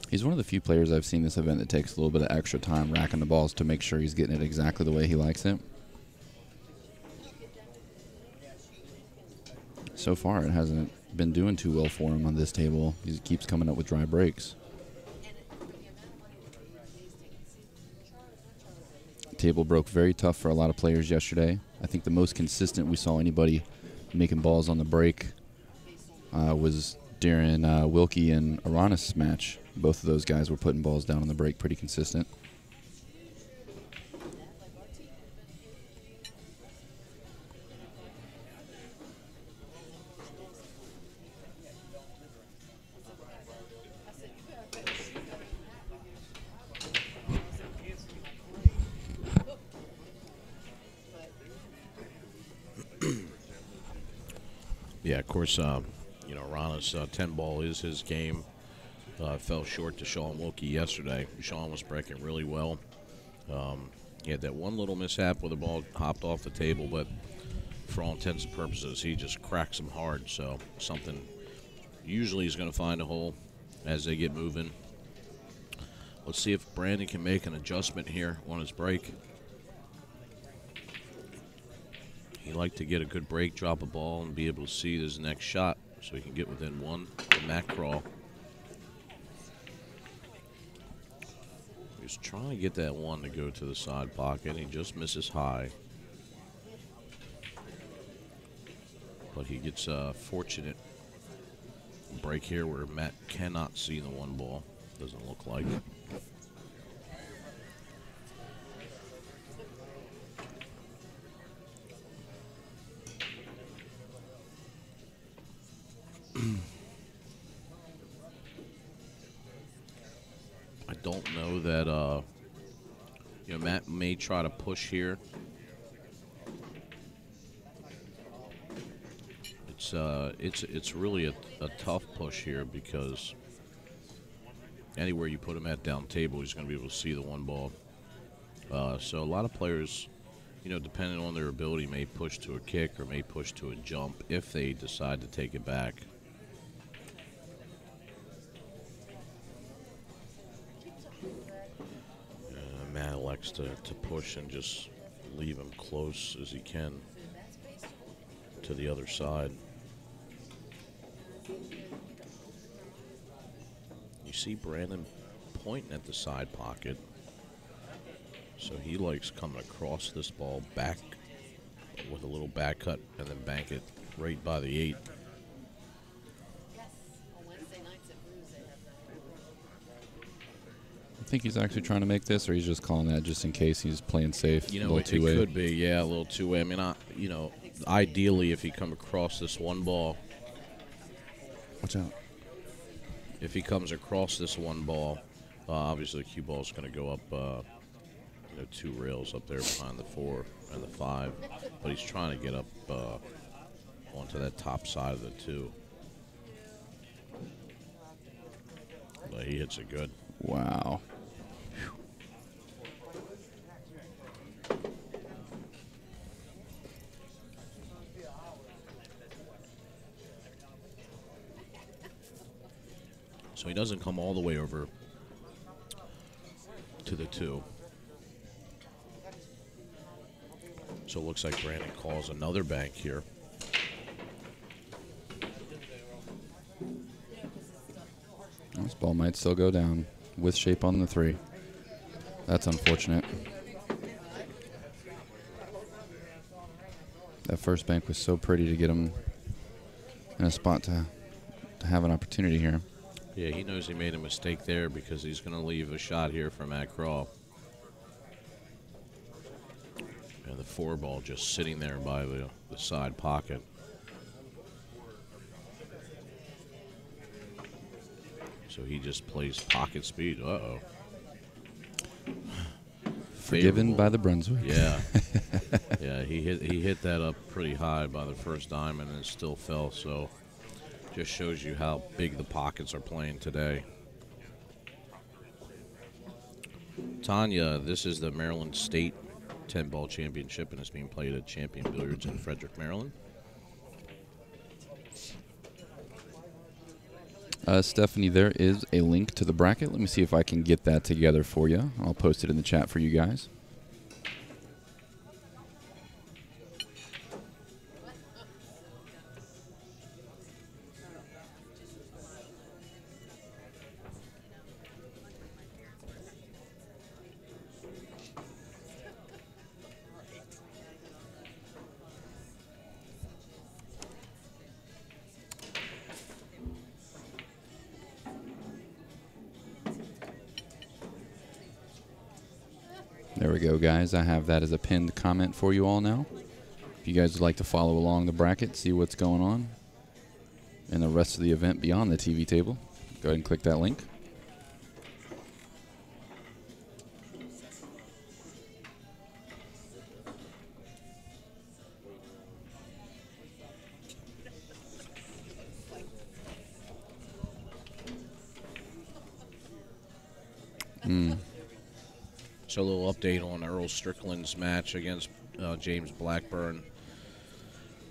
He's one of the few players I've seen this event that takes a little bit of extra time racking the balls to make sure he's getting it exactly the way he likes it. So far, it hasn't been doing too well for him on this table. He keeps coming up with dry breaks. Table broke very tough for a lot of players yesterday. I think the most consistent we saw anybody making balls on the break was during Wilkie and Aranis' match. Both of those guys were putting balls down on the break pretty consistent. Yeah, of course, Rana's 10-ball is his game. Fell short to Sean Wilkie yesterday. Sean was breaking really well. He had that one little mishap where the ball hopped off the table, but for all intents and purposes, he just cracks them hard. So something usually he's going to find a hole as they get moving. Let's see if Brandon can make an adjustment here on his break. He liked to get a good break, drop a ball, and be able to see his next shot so he can get within 1 of Matt Krah. He's trying to get that 1 to go to the side pocket. He just misses high. But he gets a fortunate break here where Matt cannot see the 1 ball. Doesn't look like. I don't know that, Matt may try to push here. It's really a tough push here because anywhere you put him at down table, he's going to be able to see the 1 ball. So a lot of players, depending on their ability, may push to a kick or may push to a jump if they decide to take it back. Matt elects to push and just leave him close as he can to the other side. You see Brandon pointing at the side pocket. So he likes coming across this ball back with a little back cut and then bank it right by the 8. I think he's actually trying to make this, or he's just calling that just in case he's playing safe. It could be, yeah, a little two-way. I mean, ideally, if he come across this 1 ball, Watch out. If he comes across this one ball, obviously the cue ball is going to go up, 2 rails up there behind the 4 and the 5. But he's trying to get up onto that top side of the 2. But he hits it good. Wow. So he doesn't come all the way over to the 2. So it looks like Brandon calls another bank here. This ball might still go down with shape on the 3. That's unfortunate. That first bank was so pretty to get him in a spot to have an opportunity here. Yeah, he knows he made a mistake there because he's going to leave a shot here for Matt Krah. And the 4 ball just sitting there by the side pocket. So he just plays pocket speed. Uh-oh. Forgiven by the Brunswick. Yeah. Yeah, he hit that up pretty high by the first diamond and it still fell, so just shows you how big the pockets are playing today. Tanya, this is the Maryland State 10-ball championship and it's being played at Champion Billiards in Frederick, Maryland. Stephanie, there is a link to the bracket. Let me see if I can get that together for you. I'll post it in the chat for you guys. There we go, guys. I have that as a pinned comment for you all now. If you guys would like to follow along the bracket, see what's going on and the rest of the event beyond the TV table, go ahead and click that link. So a little update on Earl Strickland's match against James Blackburn.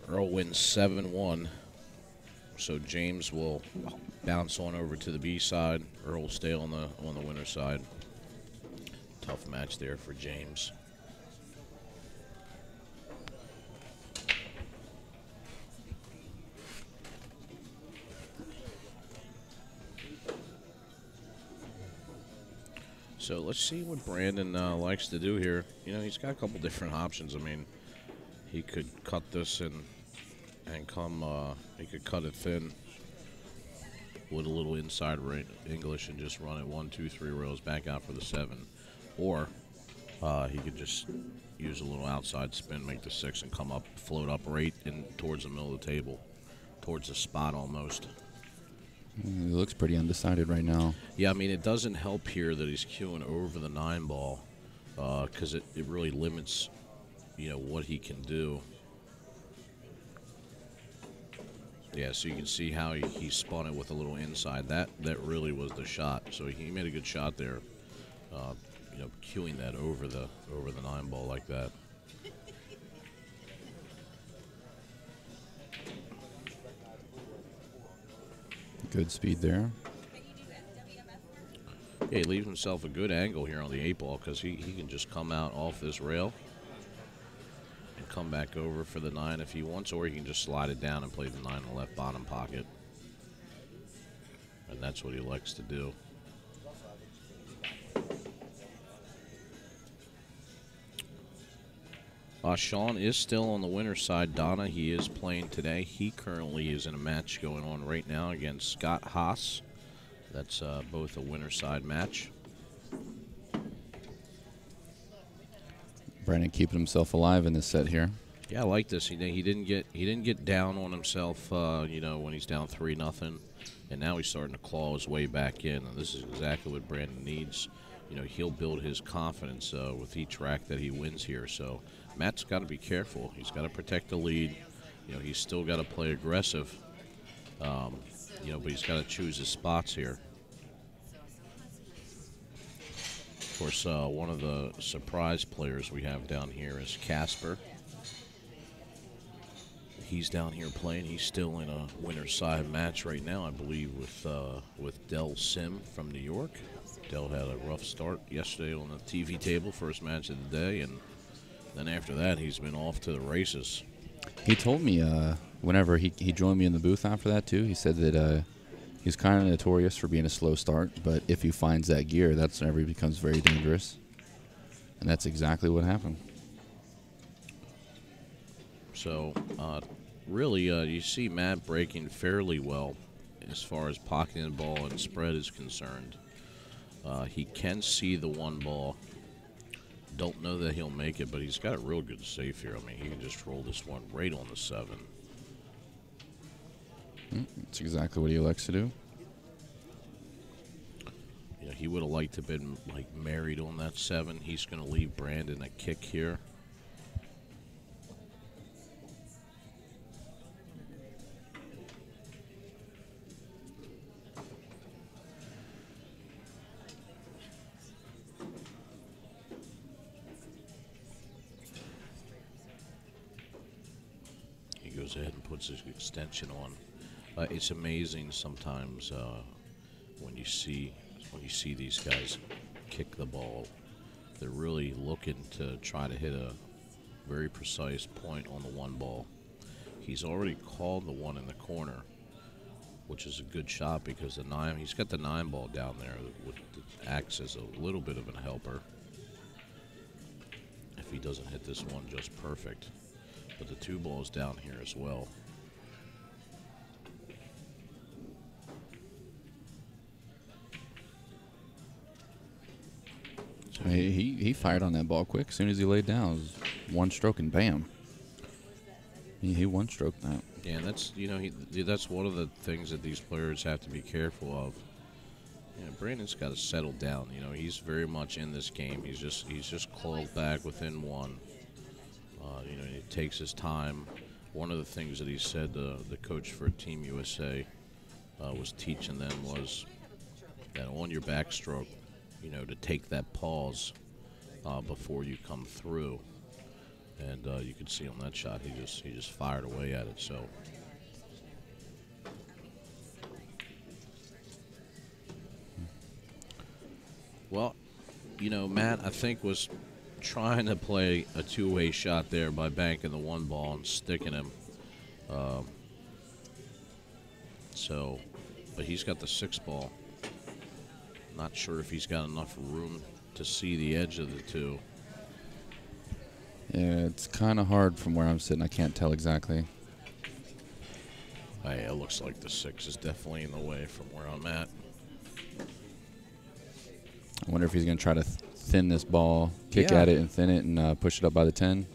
Earl wins 7-1. So James will bounce on over to the B side. Earl will stay on the winner's side. Tough match there for James. So let's see what Brandon likes to do here. You know, he's got a couple different options. I mean, he could cut this and come. He could cut it thin with a little inside English and just run it 1, 2, 3 rows back out for the 7, or he could just use a little outside spin, make the 6, and come up, float up right in towards the middle of the table, towards the spot almost. He looks pretty undecided right now. Yeah, I mean, it doesn't help here that he's queuing over the 9 ball because it really limits, what he can do. Yeah, so you can see how he spun it with a little inside. That really was the shot. So he made a good shot there, queuing that over the 9 ball like that. Good speed there. Yeah, he leaves himself a good angle here on the 8 ball because he can just come out off this rail and come back over for the 9 if he wants, or he can just slide it down and play the 9 in the left bottom pocket. And that's what he likes to do. Sean is still on the winner's side. Donna, he is playing today. He currently is in a match going on right now against Scott Haas. That's both a winner's side match. Brandon keeping himself alive in this set here. Yeah, I like this. He didn't get down on himself. You know, when he's down 3-0, and now he's starting to claw his way back in. And this is exactly what Brandon needs. You know, he'll build his confidence with each rack that he wins here. So Matt's got to be careful. He's got to protect the lead. You know, he's still got to play aggressive. You know, but he's got to choose his spots here. Of course, one of the surprise players we have down here is Casper. He's down here playing. He's still in a winner's side match right now, I believe, with Del Sim from New York. Del had a rough start yesterday on the TV table, first match of the day, and then after that, he's been off to the races. He told me whenever he joined me in the booth after that, too, he said that he's kind of notorious for being a slow start, but if he finds that gear, that's whenever he becomes very dangerous. And that's exactly what happened. So, really, you see Matt breaking fairly well as far as pocketing the ball and spread is concerned. He can see the one ball. Don't know that he'll make it, but he's got a real good safe here. I mean, he can just roll this one right on the 7. That's exactly what he likes to do. You know, he would have liked to have been like married on that 7. He's going to leave Brandon a kick here. He goes ahead and puts his extension on. It's amazing sometimes when you see these guys kick the ball. They're really looking to try to hit a very precise point on the one ball. He's already called the one in the corner, which is a good shot because he's got the 9 ball down there, which acts as a little bit of a helper if he doesn't hit this one just perfect. But the 2 ball is down here as well. He fired on that ball quick. As soon as he laid down, it was one stroke and bam. He one stroked that. Yeah, and that's that's one of the things that these players have to be careful of. You know, Brandon's got to settle down. You know, he's very much in this game. He's just clawed back within 1. You know, it takes his time. One of the things that he said, the coach for Team USA was teaching them was that on your backstroke, you know, to take that pause before you come through. And you could see on that shot, he just fired away at it. So. Well, you know, Matt, I think, was trying to play a 2-way shot there by banking the 1 ball and sticking him. But he's got the 6 ball. Not sure if he's got enough room to see the edge of the 2. Yeah, it's kind of hard from where I'm sitting. I can't tell exactly. Hey, it looks like the 6 is definitely in the way from where I'm at. I wonder if he's going to try to thin this ball, kick at it and thin it and push it up by the 10.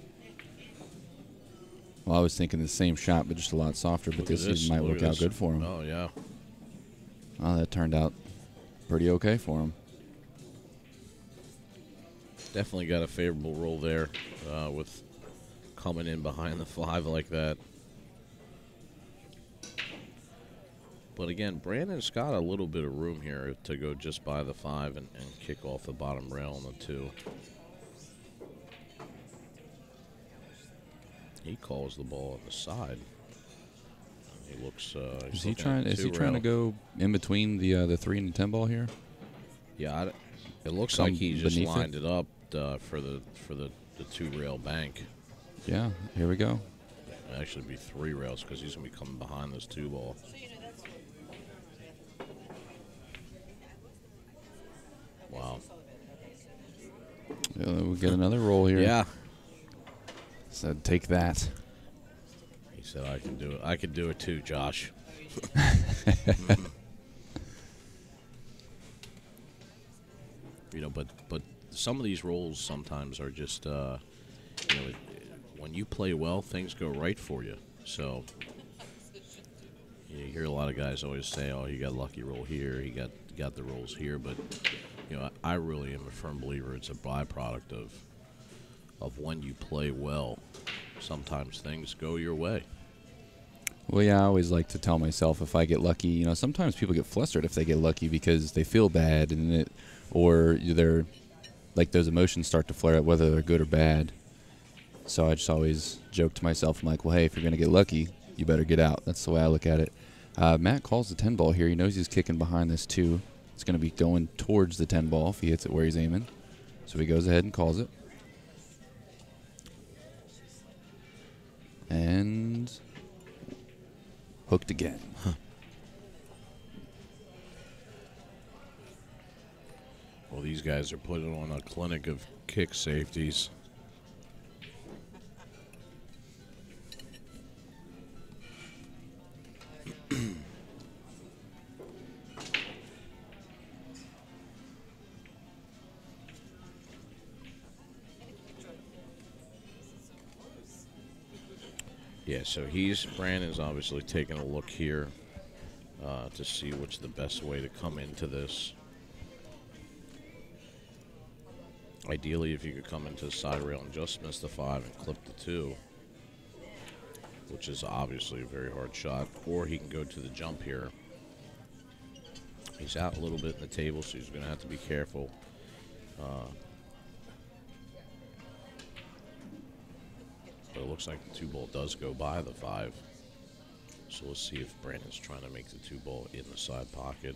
Well, I was thinking the same shot, but just a lot softer. But this might work out good for him. Oh, yeah. Oh, that turned out pretty okay for him. Definitely got a favorable roll there with coming in behind the 5 like that. But again, Brandon's got a little bit of room here to go just by the 5 and kick off the bottom rail on the 2. He calls the ball on the side. He looks. Is he trying to go in between the 3 and the 10 ball here? Yeah, it looks like he just lined it up for the 2 rail bank. Yeah, here we go. It'll actually be 3 rails because he's gonna be coming behind this 2 ball. Wow. Yeah, we get another roll here. Yeah. So take that. He said, "I can do it. I can do it too, Josh." You know, but some of these rolls sometimes are just, you know, when you play well, things go right for you. So you hear a lot of guys always say, "Oh, he got a lucky roll here, he got the rolls here," but I really am a firm believer it's a byproduct of when you play well. Sometimes things go your way. Well, yeah, I always like to tell myself if I get lucky, sometimes people get flustered if they get lucky because they feel bad or they're like those emotions start to flare up whether they're good or bad. So I just always joke to myself, I'm like, well, hey, if you're going to get lucky, you better get out. That's the way I look at it. Matt calls the 10 ball here. He knows he's kicking behind this 2. It's going to be going towards the 10 ball if he hits it where he's aiming. So he goes ahead and calls it. And hooked again. Well, these guys are putting on a clinic of kick safeties. Yeah, so Brandon's obviously taking a look here to see what's the best way to come into this. Ideally, if you could come into the side rail and just miss the 5 and clip the 2, which is obviously a very hard shot, or he can go to the jump here. He's out a little bit in the table, so he's going to have to be careful. But it looks like the 2 ball does go by the 5. So let's see if Brandon's trying to make the 2 ball in the side pocket.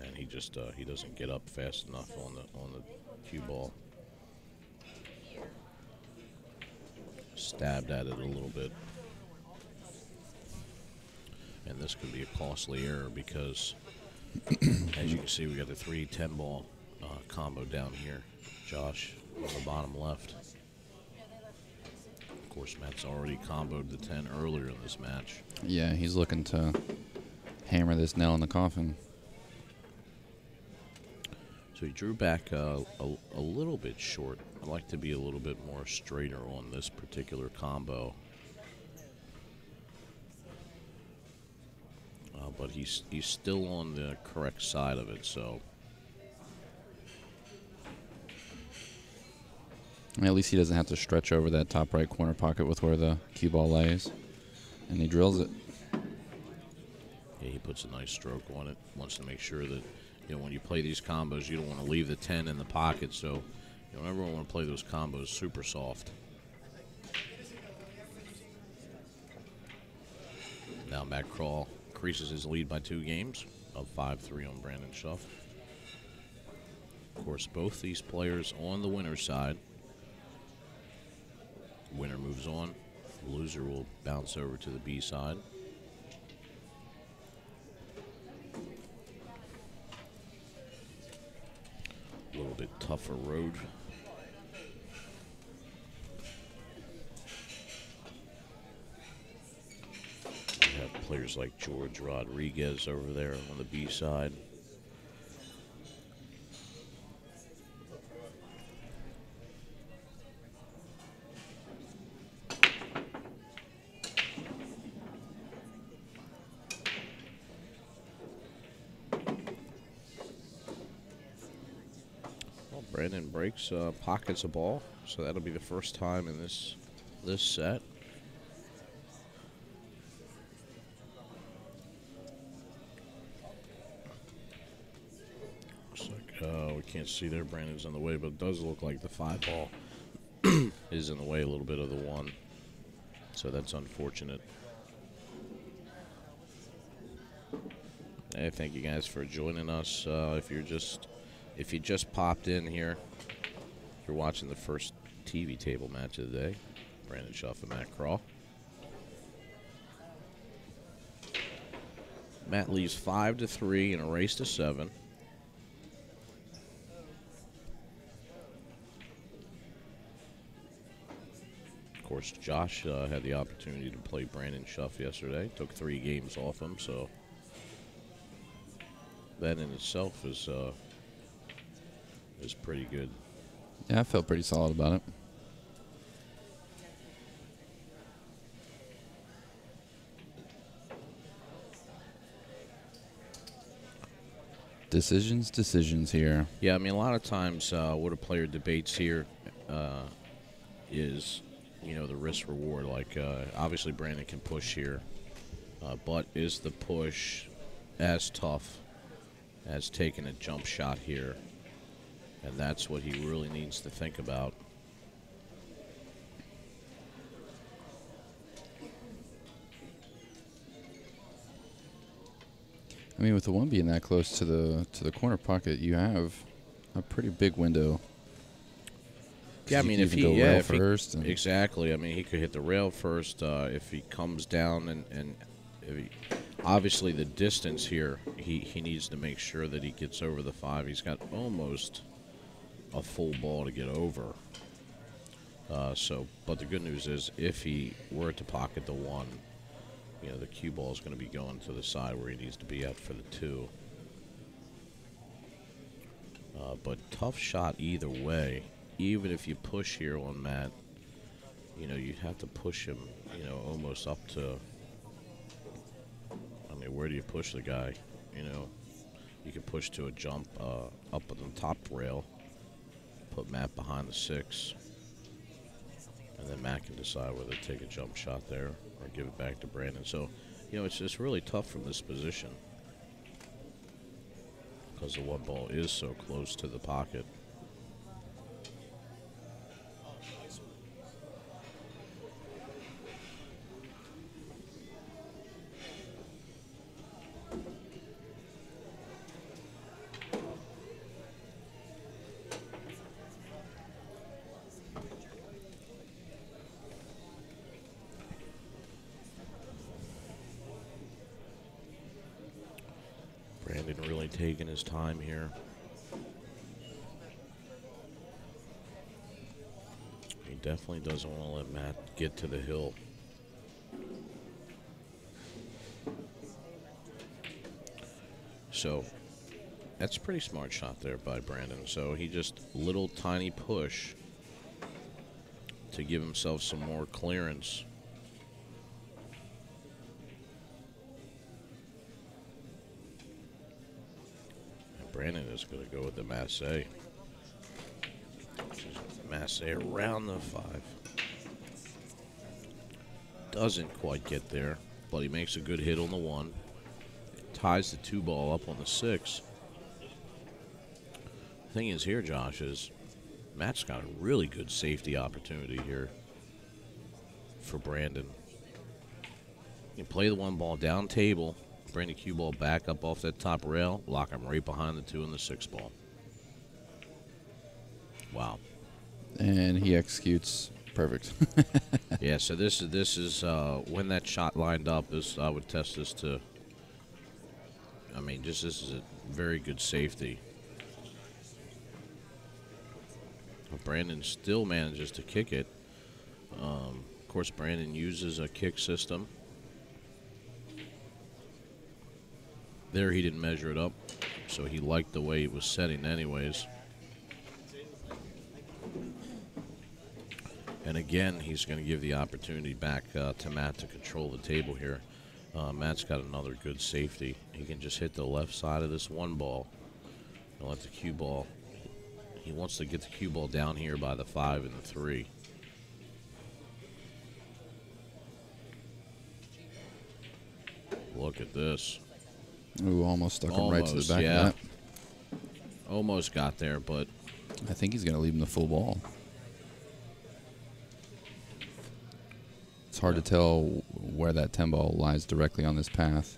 And he just he doesn't get up fast enough on the cue ball. Stabbed at it a little bit. And this could be a costly error because, as you can see, we got the 3-10 ball combo down here. Josh on the bottom left. Of course, Matt's already comboed the 10 earlier in this match. Yeah, he's looking to hammer this nail in the coffin. So he drew back a little bit short. I'd like to be a little bit more straighter on this particular combo. But he's still on the correct side of it, so. At least he doesn't have to stretch over that top right corner pocket with where the cue ball lays. And he drills it. Yeah, he puts a nice stroke on it. Wants to make sure that, when you play these combos, you don't want to leave the 10 in the pocket. So, everyone want to play those combos super soft. Now Matt Krah increases his lead by 2 games, up 5-3 on Brandon Shuff. Of course, both these players on the winner's side. Winner moves on. Loser will bounce over to the B side. A little bit tougher road. We have players like George Rodriguez over there on the B side. Brandon breaks, pockets a ball, so that'll be the first time in this set. Looks like we can't see there. Brandon's in the way, but it does look like the 5 ball is in the way a little bit of the 1, so that's unfortunate. Hey, thank you guys for joining us. If you just popped in here, you're watching the first TV table match of the day. Brandon Shuff and Matt Krah. Matt leads 5-3 in a race to 7. Of course, Josh had the opportunity to play Brandon Shuff yesterday. Took 3 games off him, so that in itself is pretty good. Yeah, I felt pretty solid about it. Decisions here. Yeah, I mean, a lot of times what a player debates here is, you know, the risk reward. Like, obviously, Brandon can push here, but is the push as tough as taking a jump shot here? And that's what he really needs to think about. I mean, with the one being that close to the corner pocket, you have a pretty big window. Yeah, I mean, if he, go yeah, rail if first, he, exactly. I mean, he could hit the rail first if he comes down, and if he, obviously the distance here, he needs to make sure that he gets over the 5. He's got almost a full ball to get over. But the good news is, if he were to pocket the 1, you know, the cue ball is going to be going to the side where he needs to be at for the 2. But tough shot either way. Even if you push here on Matt, you know, you'd have to push him, you know, almost up to, I mean, where do you push the guy? You know, you can push to a jump up on the top rail, put Matt behind the 6, and then Matt can decide whether to take a jump shot there or give it back to Brandon. So, you know, it's just really tough from this position because the 1 ball is so close to the pocket. Brandon really taking his time here. He definitely doesn't want to let Matt get to the hill. So that's a pretty smart shot there by Brandon. So he just little tiny push to give himself some more clearance. Brandon is going to go with the masse. Masse around the 5. Doesn't quite get there, but he makes a good hit on the 1. Ties the 2 ball up on the 6. The thing is here, Josh, is Matt's got a really good safety opportunity here for Brandon. You can play the 1 ball down table, bring the cue ball back up off that top rail, lock him right behind the 2 and the 6 ball. Wow. And he executes perfect. Yeah, so this is when that shot lined up. I would test this to. I mean, this is a very good safety. Brandon still manages to kick it. Of course, Brandon uses a kick system. There he didn't measure it up, so he liked the way it was setting anyways. And again, he's going to give the opportunity back to Matt to control the table here. Matt's got another good safety. He can just hit the left side of this 1 ball and let the cue ball. He wants to get the cue ball down here by the 5 and the 3. Look at this. Ooh, almost stuck him right to the back of that. Almost got there, but I think he's going to leave him the full ball. It's hard to tell where that 10 ball lies directly on this path.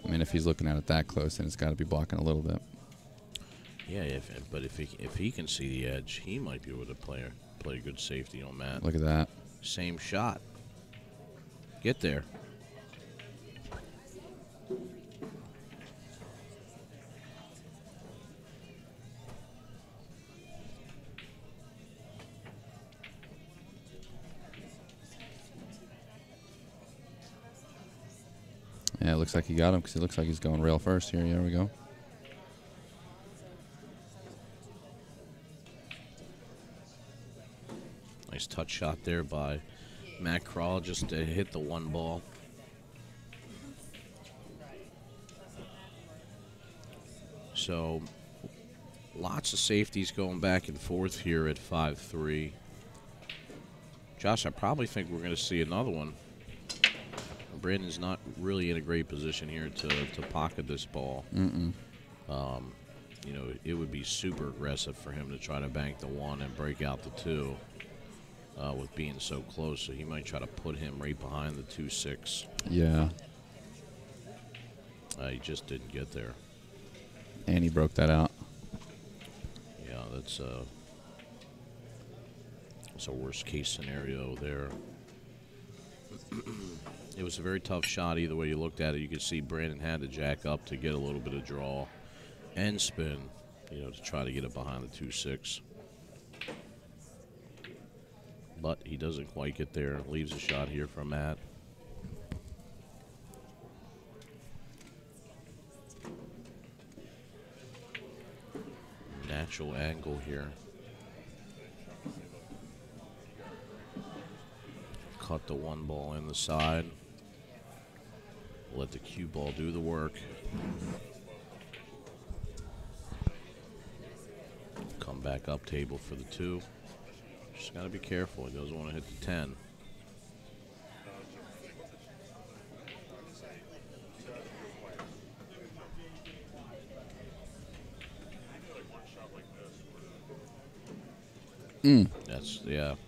I mean, if he's looking at it that close, then it's got to be blocking a little bit. Yeah, but if he can see the edge, he might be able to play good safety on Matt. Look at that. Same shot. Get there. Yeah, it looks like he got him because it looks like he's going rail first here. There we go. Nice touch shot there by Matt Krah just to hit the one ball. So lots of safeties going back and forth here at 5-3. Josh, I probably think we're going to see another one. Brandon's not really in a great position here to pocket this ball. You know, it would be super aggressive for him to try to bank the one and break out the two with being so close. So he might try to put him right behind the 2-6. Yeah. He just didn't get there. And he broke that out. Yeah, that's a worst case scenario there. It was a very tough shot either way you looked at it. You could see Brandon had to jack up to get a little bit of draw and spin, you know, to try to get it behind the 2-6. But he doesn't quite get there. Leaves a shot here from Matt. Natural angle here. Cut the one ball in the side. Let the cue ball do the work. Come back up table for the 2. Just got to be careful. He doesn't want to hit the 10.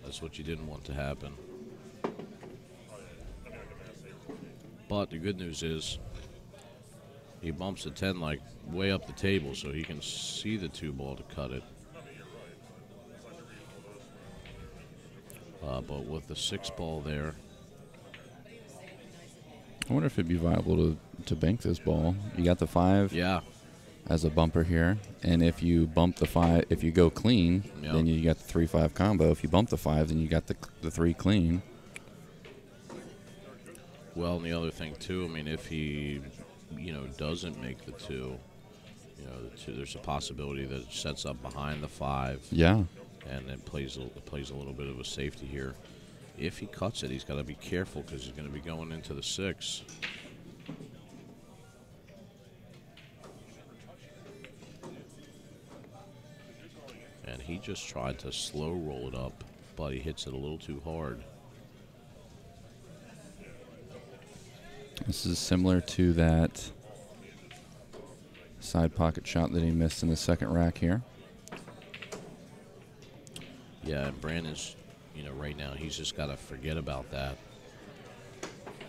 That's what you didn't want to happen. But the good news is he bumps the 10 like way up the table so he can see the 2 ball to cut it. But with the 6 ball there, I wonder if it'd be viable to bank this ball. You got the 5 as a bumper here, and if you bump the 5, if you go clean, then you got the 3-5 combo. If you bump the 5, then you got the 3 clean. Well, and the other thing too, I mean, if he, you know, doesn't make the 2, you know, there's a possibility that it sets up behind the 5. Yeah. And then plays a little bit of a safety here. If he cuts it, he's got to be careful because he's going to be going into the 6. And he just tried to slow roll it up, but he hits it a little too hard. This is similar to that side pocket shot that he missed in the second rack here. Yeah, and Brandon's, you know, right now he's just got to forget about that.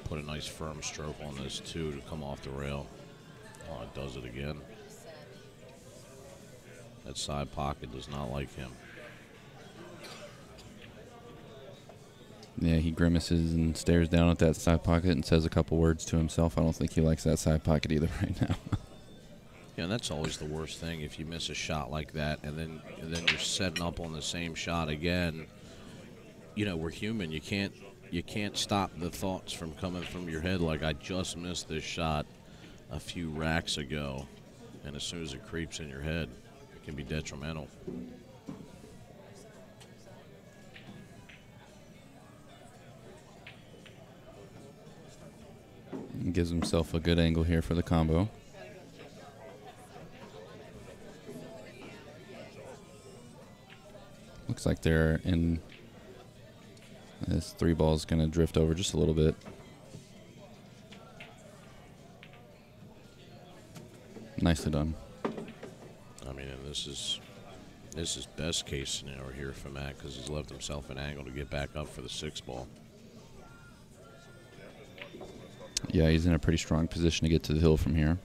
Put a nice firm stroke on this 2 to come off the rail. Oh, it does it again. That side pocket does not like him. Yeah, he grimaces and stares down at that side pocket and says a couple words to himself. I don't think he likes that side pocket either right now. Yeah, and that's always the worst thing if you miss a shot like that and then you're setting up on the same shot again. You know, we're human. You can't stop the thoughts from coming from your head like, I just missed this shot a few racks ago. And as soon as it creeps in your head, it can be detrimental. He gives himself a good angle here for the combo. Looks like they're in. This 3 ball is going to drift over just a little bit. Nicely done. I mean, and this is best case scenario here for Matt because he's left himself an angle to get back up for the 6 ball. Yeah, he's in a pretty strong position to get to the hill from here.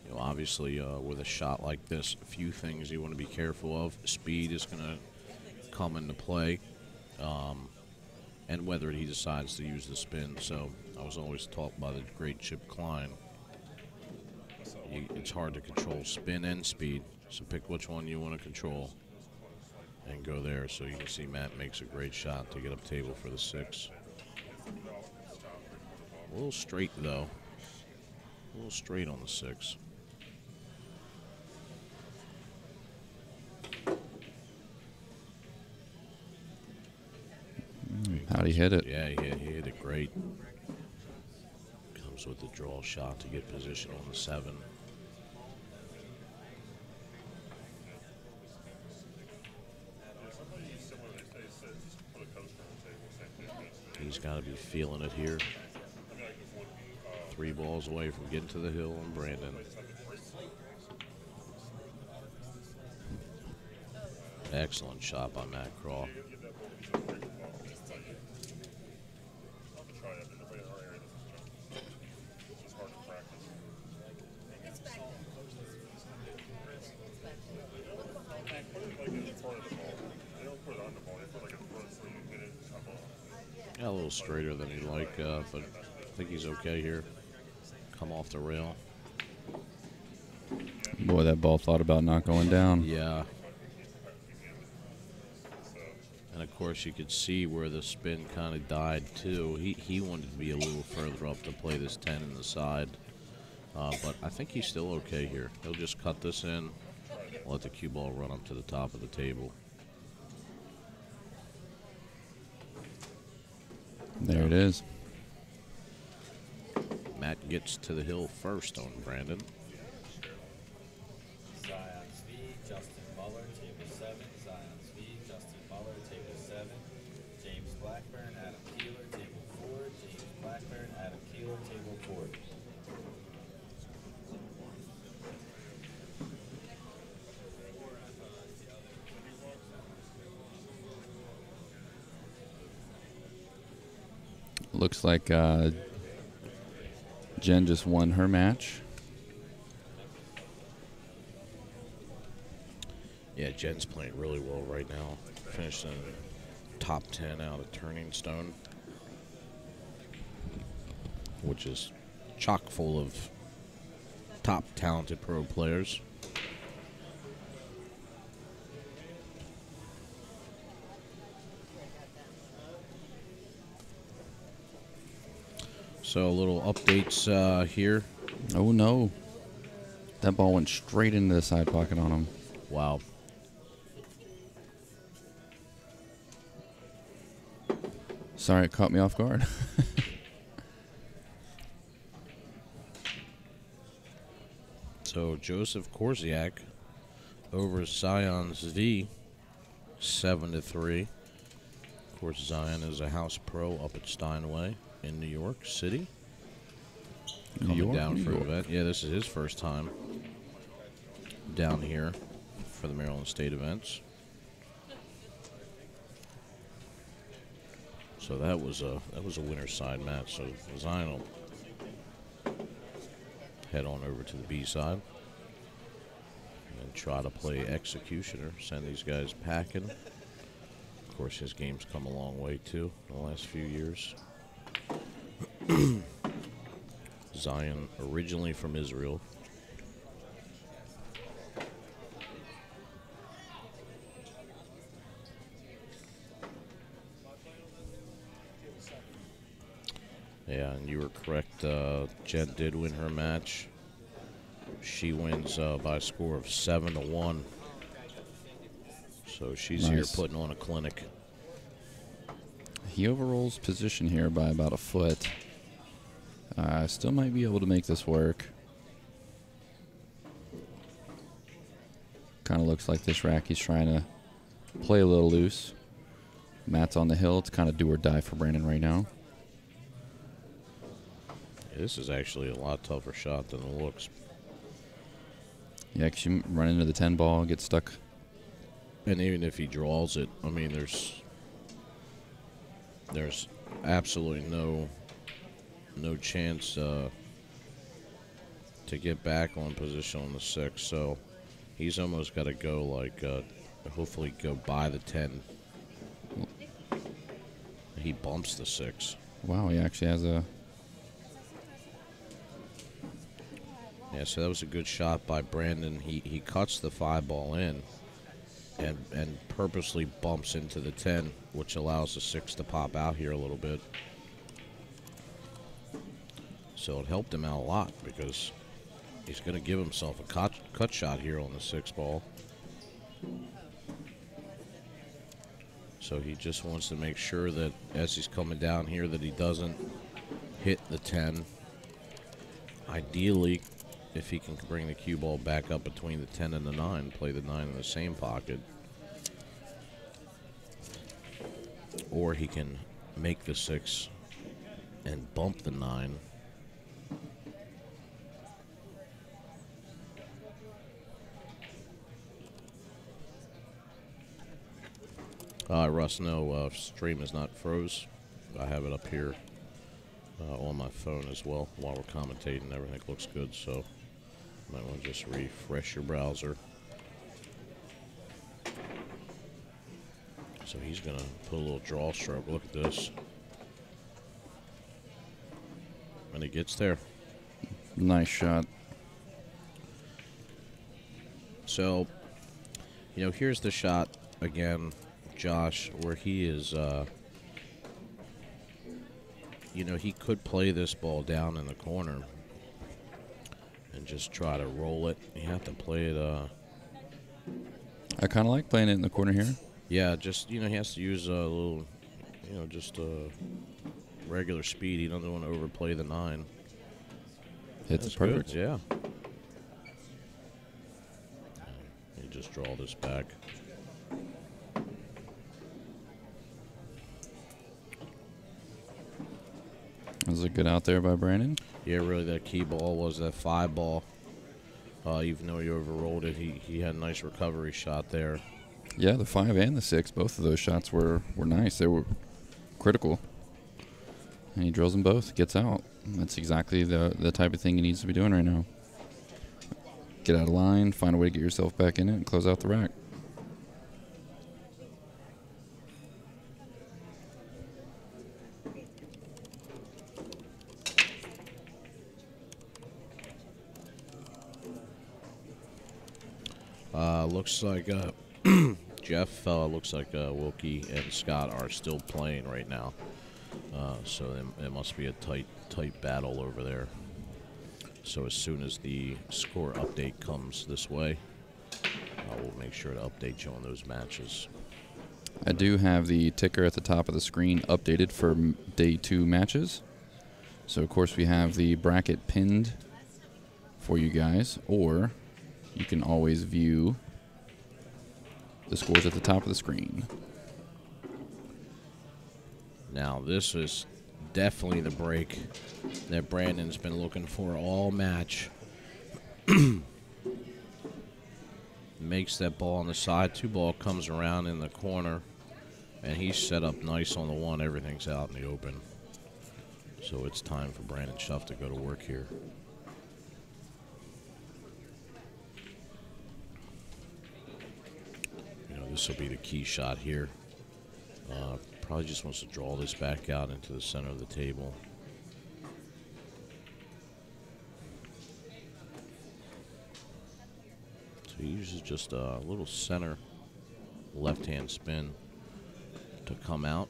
You know, obviously, with a shot like this, a few things you want to be careful of. Speed is going to come into play, and whether he decides to use the spin. So I was always taught by the great Chip Klein, it's hard to control spin and speed. So pick which one you want to control and go there. So you can see Matt makes a great shot to get up table for the 6. A little straight, though. A little straight on the 6. How'd he hit it? Yeah, he hit it great. Comes with the draw shot to get position on the 7. He's got to be feeling it here. 3 balls away from getting to the hill on Brandon. Excellent shot by Matt Krah. Yeah, a little straighter than he'd like, but I think he's okay here. Come off the rail. Boy, that ball thought about not going down. Yeah. And of course, you could see where the spin kind of died too. He wanted to be a little further up to play this 10 in the side, but I think he's still okay here. He'll just cut this in, let the cue ball run up to the top of the table. There it is. Matt gets to the hill first on Brandon. Zion's V, Justin Muller, table 7. Zion's V, Justin Muller, table 7. James Blackburn, Adam Keeler, table 4. James Blackburn, Adam Keeler, table 4. Looks like Jen just won her match. Yeah, Jen's playing really well right now. Finished in top 10 out of Turning Stone, which is chock full of top talented pro players. So a little updates here. Oh, no. That ball went straight into the side pocket on him. Wow. Sorry, it caught me off guard. So Joseph Korsiak over Zion's V, 7-3. Of course, Zion is a house pro up at Steinway in New York City. Coming down for an event. Yeah, this is his first time down here for the Maryland State events. So that was a winner's side match. So Zion will head on over to the B side and try to play executioner. Send these guys packing. Of course, his game's come a long way too in the last few years. Zion originally from Israel. Yeah, and you were correct. Jen did win her match. She wins by a score of 7-1. So she's here putting on a clinic. He overrolls position here by about a foot. Still might be able to make this work. Kind of looks like this rack he's trying to play a little loose. Matt's on the hill. It's kind of do or die for Brandon right now. Yeah, this is actually a lot tougher shot than it looks. Yeah, because you run into the 10 ball, get stuck. And even if he draws it, I mean, there's absolutely no chance to get back on position on the 6. So he's almost got to go like hopefully go by the 10. He bumps the 6. Wow, he actually has a... Yeah, so that was a good shot by Brandon. He cuts the 5 ball in and purposely bumps into the 10, which allows the 6 to pop out here a little bit. So it helped him out a lot because he's going to give himself a cut shot here on the 6 ball. So he just wants to make sure that as he's coming down here that he doesn't hit the 10. Ideally, if he can bring the cue ball back up between the 10 and the 9, play the 9 in the same pocket. Or he can make the 6 and bump the 9. Russ, no, stream is not froze. I have it up here on my phone as well while we're commentating. Everything looks good, so you might want to just refresh your browser. So he's going to put a little draw stroke. Look at this. And he gets there. Nice shot. So, you know, here's the shot again, Josh, where he is, you know, he could play this ball down in the corner and just try to roll it. You have to play it. I kind of like playing it in the corner here. Yeah, just, you know, he has to use a little, you know, just regular speed. He doesn't want to overplay the 9. It's That's perfect. good, yeah. You just draw this back. Was it good out there by Brandon? Yeah, really, that key ball was that 5 ball. Even though he overrolled it, he had a nice recovery shot there. Yeah, the 5 and the 6, both of those shots were nice. They were critical. And he drills them both, gets out. That's exactly the type of thing he needs to be doing right now. Get out of line, find a way to get yourself back in it, and close out the rack. Looks like Jeff, looks like Wilkie and Scott are still playing right now. So it must be a tight battle over there. So as soon as the score update comes this way, we'll make sure to update you on those matches. I do have the ticker at the top of the screen updated for day 2 matches. So, of course, we have the bracket pinned for you guys, or you can always view the scores at the top of the screen. Now, this is definitely the break that Brandon's been looking for all match. Makes that ball on the side. 2 ball comes around in the corner, and he's set up nice on the 1. Everything's out in the open. So it's time for Brandon Shuff to go to work here. You know, this will be the key shot here. Probably just wants to draw this back out into the center of the table. So he uses just a little center left-hand spin to come out.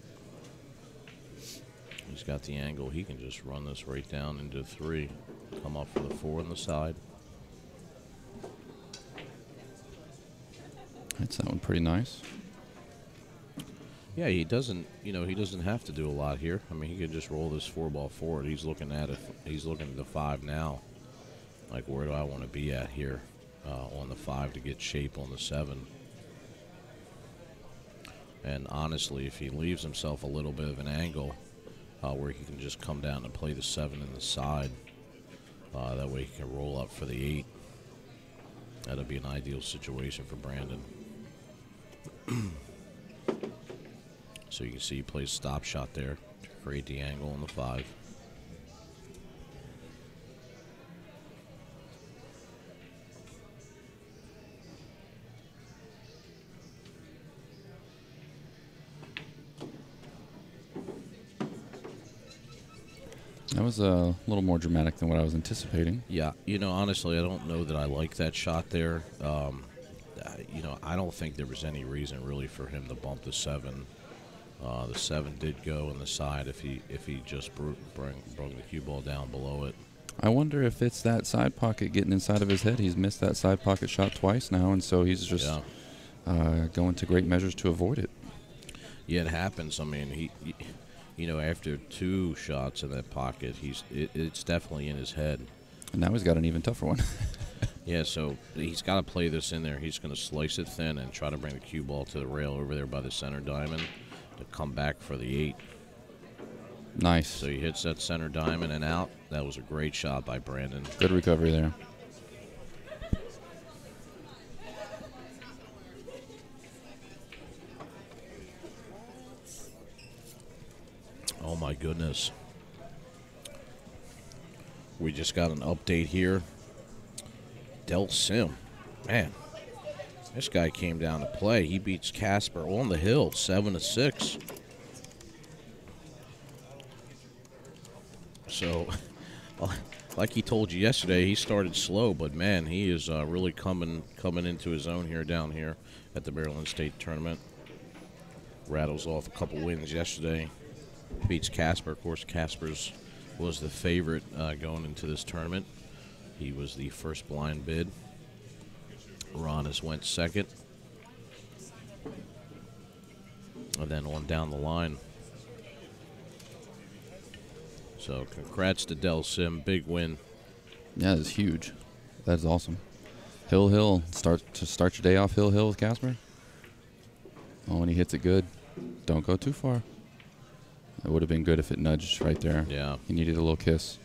He's got the angle. He can just run this right down into 3. Come up for the 4 on the side. That's that one pretty nice. Yeah, he doesn't, you know, he doesn't have to do a lot here. I mean, he could just roll this 4 ball forward. He's looking at it. He's looking at the 5 now. Like, where do I want to be at here on the 5 to get shape on the 7? And honestly, if he leaves himself a little bit of an angle where he can just come down and play the 7 in the side, that way he can roll up for the 8. That'll be an ideal situation for Brandon. So you can see he plays stop shot there to create the angle on the 5. That was a little more dramatic than what I was anticipating. Yeah, you know, honestly, I don't know that I like that shot there. You know, I don't think there was any reason really for him to bump the 7. The 7 did go on the side if he just brought the cue ball down below it. I wonder if it's that side pocket getting inside of his head. He's missed that side pocket shot twice now, and so he's just going to great measures to avoid it. Yeah, it happens. I mean, you know, after 2 shots in that pocket, it's definitely in his head. And now he's got an even tougher one. Yeah, so he's got to play this in there. He's going to slice it thin and try to bring the cue ball to the rail over there by the center diamond to come back for the 8. Nice. So he hits that center diamond and out. That was a great shot by Brandon. Good recovery there. Oh, my goodness. We just got an update here. Del Sim. Man, this guy came down to play. He beats Casper on the hill, 7-6. So, like he told you yesterday, he started slow, but man, he is really coming into his own down here at the Maryland State Tournament. Rattles off a couple wins yesterday. Beats Casper. Of course, Casper's was the favorite going into this tournament. He was the first blind bid. Ronis went second. And then on down the line. So congrats to Del Sim. Big win. Yeah, that's huge. That's awesome. Hill. Start your day off Hill with Casper. Oh, when he hits it good. Don't go too far. It would have been good if it nudged right there. Yeah. He needed a little kiss.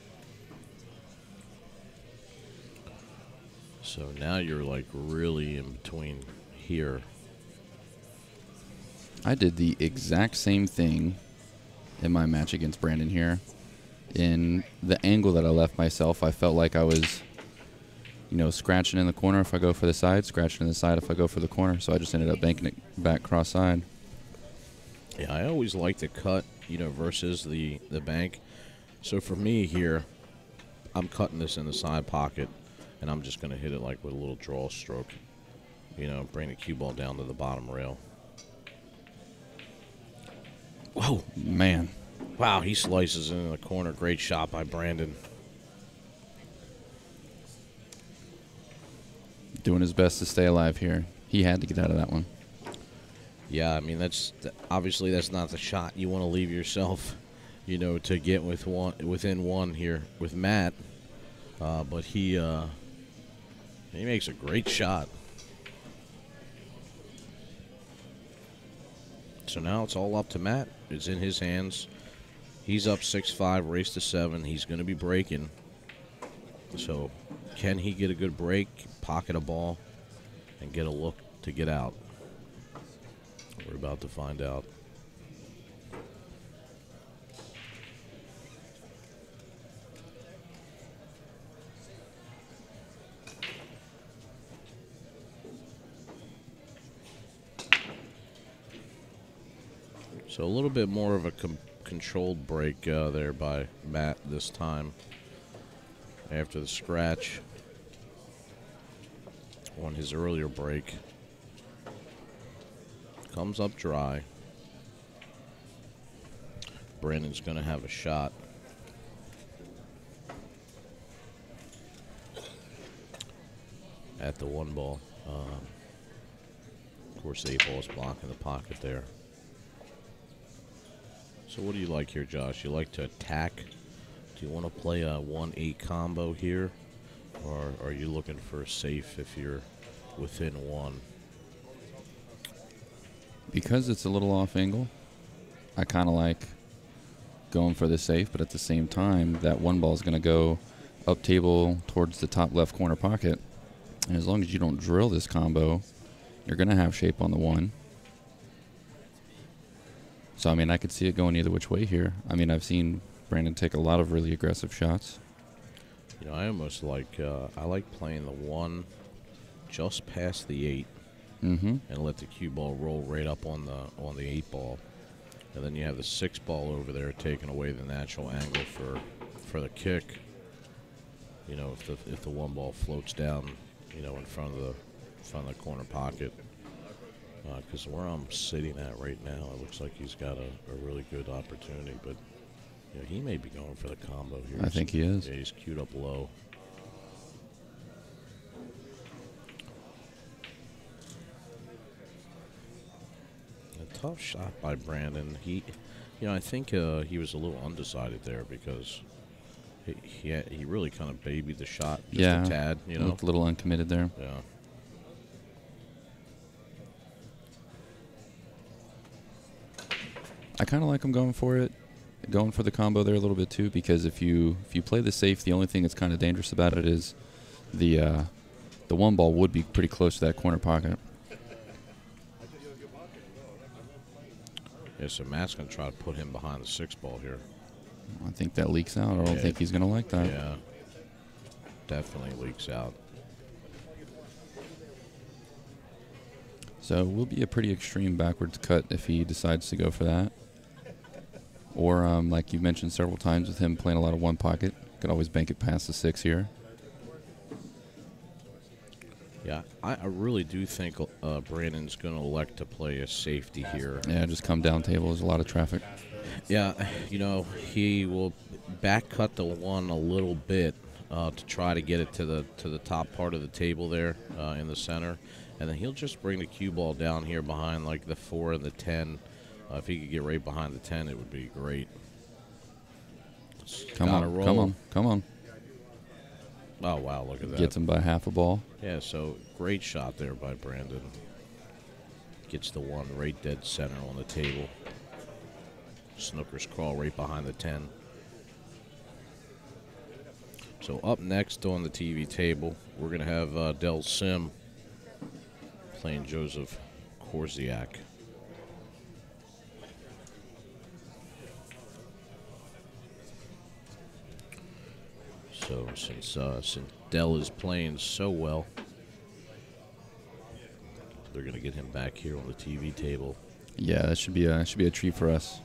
So now you're like really in between here. I did the exact same thing in my match against Brandon here. In the angle that I left myself, I felt like I was, you know, scratching in the corner if I go for the side, scratching in the side if I go for the corner. So I just ended up banking it back cross side. Yeah, I always like to cut, you know, versus the bank. So for me here, I'm cutting this in the side pocket, and I'm just going to hit it like with a little draw stroke. You know, bring the cue ball down to the bottom rail. Whoa. Man. Wow, he slices into the corner. Great shot by Brandon. Doing his best to stay alive here. He had to get out of that one. Yeah, I mean, obviously that's not the shot you want to leave yourself, you know, to get within one here with Matt. But he makes a great shot. So now it's all up to Matt. It's in his hands. He's up 6-5, race to 7. He's going to be breaking. So can he get a good break, pocket a ball, and get a look to get out? We're about to find out. So a little bit more of a controlled break there by Matt this time after the scratch on his earlier break. Comes up dry. Brandon's going to have a shot. At the 1 ball. Of course, the 8 ball is blocking the pocket there. So what do you like here, Josh? You like to attack? Do you want to play a 1-8 combo here? Or are you looking for a safe if you're within 1? Because it's a little off angle, I kind of like going for the safe, but at the same time, that 1 ball is going to go up table towards the top left corner pocket. And as long as you don't drill this combo, you're going to have shape on the 1. So, I mean, I could see it going either which way here. I mean, I've seen Brandon take a lot of really aggressive shots. You know, I almost like, I like playing the 1 just past the 8. Mm-hmm. And let the cue ball roll right up on the 8 ball, and then you have the 6 ball over there taking away the natural angle for the kick. You know, if the 1 ball floats down, you know, in front of the corner pocket, because where I'm sitting at right now, it looks like he's got a really good opportunity, but you know, he may be going for the combo here. I think he is. Yeah, he's queued up low. Tough shot by Brandon. I think he was a little undecided there because he really kind of babied the shot just Yeah, a tad, looked a little uncommitted there. Yeah. I kind of like him going for it, going for the combo there a little bit too, because if you play the safe, the only thing that's kind of dangerous about it is the one ball would be pretty close to that corner pocket. Yeah, so Matt's going to try to put him behind the 6 ball here. I think that leaks out. I don't think he's going to like that. Yeah, definitely leaks out. So it will be a pretty extreme backwards cut if he decides to go for that. Or, like you mentioned several times with him playing a lot of one pocket, could always bank it past the 6 here. Yeah, I really do think Brandon's going to elect to play a safety here. Yeah, just come down table. There's a lot of traffic. Yeah, he will back cut the 1 a little bit to try to get it to the top part of the table there in the center, and then he'll just bring the cue ball down here behind like the 4 and the 10. If he could get right behind the 10, it would be great. Come on. Oh, wow, look at that. Gets him by half a ball. Yeah, so great shot there by Brandon. Gets the 1 right dead center on the table. Snooker's crawl right behind the 10. So up next on the TV table, we're going to have Del Sim playing Joseph Korziak. So since Del is playing so well, they're going to get him back here on the TV table. Yeah, that should be a treat for us.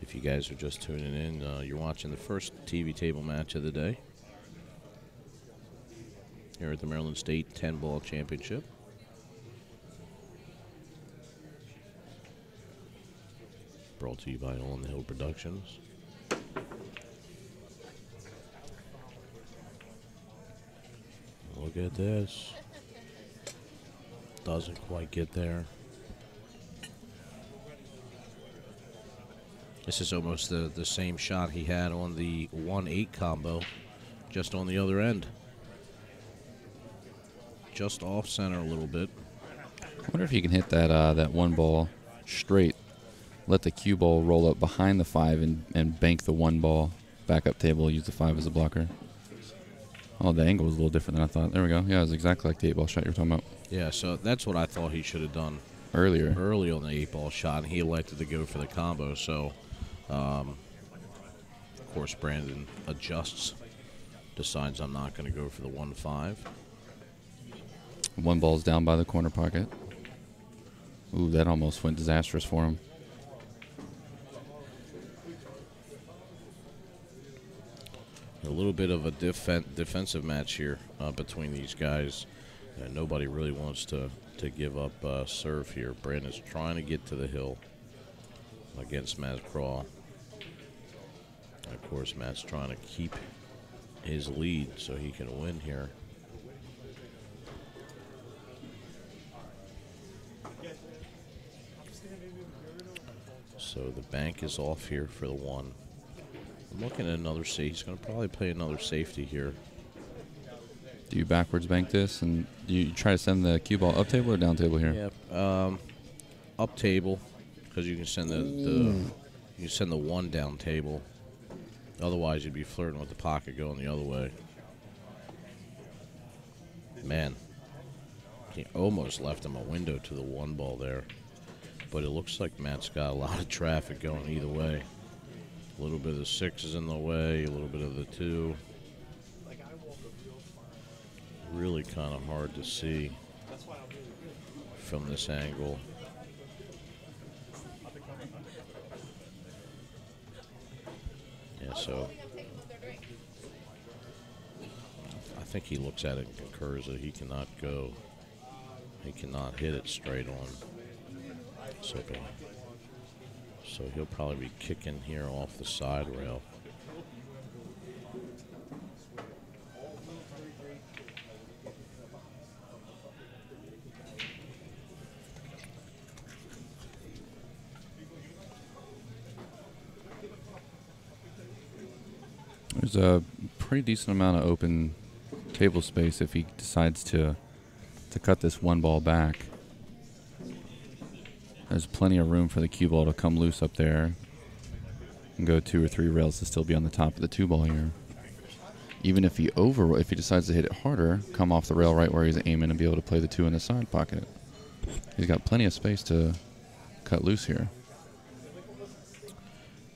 If you guys are just tuning in, you're watching the first TV table match of the day here at the Maryland State 10-ball championship. Brought to you by On the Hill Productions. Look at this. Doesn't quite get there. This is almost the same shot he had on the 1-8 combo, just on the other end. Just off center a little bit. I wonder if you can hit that 1 ball straight, let the cue ball roll up behind the 5 and bank the 1 ball back up table, use the 5 as a blocker. Oh, the angle was a little different than I thought. There we go. Yeah, it was exactly like the 8-ball shot you were talking about. Yeah, so that's what I thought he should have done early on the 8-ball shot, and he elected to go for the combo. So, of course, Brandon adjusts, decides I'm not going to go for the 1-5. 1 ball's down by the corner pocket. Ooh, that almost went disastrous for him. A little bit of a defensive match here between these guys. Nobody really wants to give up serve here. Brandon's trying to get to the hill against Matt Krah. Of course, Matt's trying to keep his lead so he can win here. So the bank is off here for the 1. I'm looking at another safety. He's going to probably play another safety here. Do you backwards bank this, and do you try to send the cue ball up table or down table here? Yeah, up table, because you can send the 1 down table. Otherwise, you'd be flirting with the pocket going the other way. Man, he almost left him a window to the 1 ball there, but it looks like Matt's got a lot of traffic going either way. A little bit of the 6 is in the way, a little bit of the 2. Really kind of hard to see from this angle. Yeah, so I think he looks at it and concurs that he cannot go. He cannot hit it straight on. So he'll probably be kicking here off the side rail. There's a pretty decent amount of open table space if he decides to cut this one ball back. There's plenty of room for the cue ball to come loose up there and go 2 or 3 rails to still be on the top of the 2 ball here. Even if he decides to hit it harder, come off the rail right where he's aiming and be able to play the 2 in the side pocket. He's got plenty of space to cut loose here.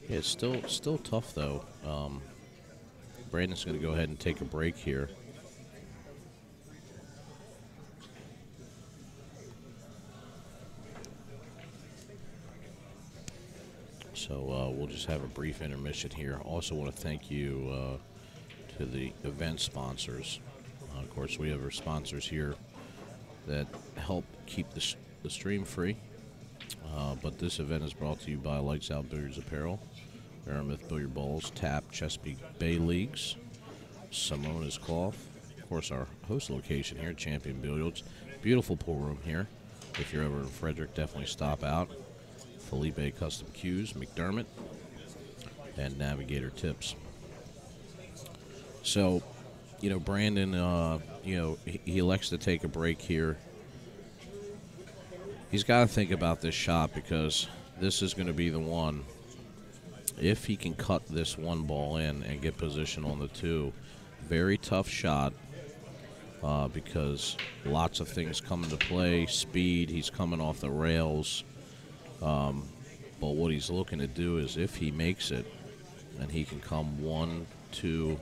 Yeah, it's still tough though. Brandon's going to go ahead and take a break here. So we'll just have a brief intermission here. Also want to thank you to the event sponsors. Of course, we have our sponsors here that help keep the stream free. But this event is brought to you by Lights Out Billiards Apparel, Aramith Billiard Balls, TAP, Chesapeake Bay Leagues, Simona's Cloth. Of course, our host location here, Champion Billiards. Beautiful pool room here. If you're ever in Frederick, definitely stop out. Felipe Custom Cues, McDermott, and Navigator Tips. So, you know, Brandon, he elects to take a break here. He's got to think about this shot because this is going to be the one. If he can cut this one ball in and get position on the 2, very tough shot because lots of things come into play. Speed, he's coming off the rails. But what he's looking to do is if he makes it and he can come 1, 2,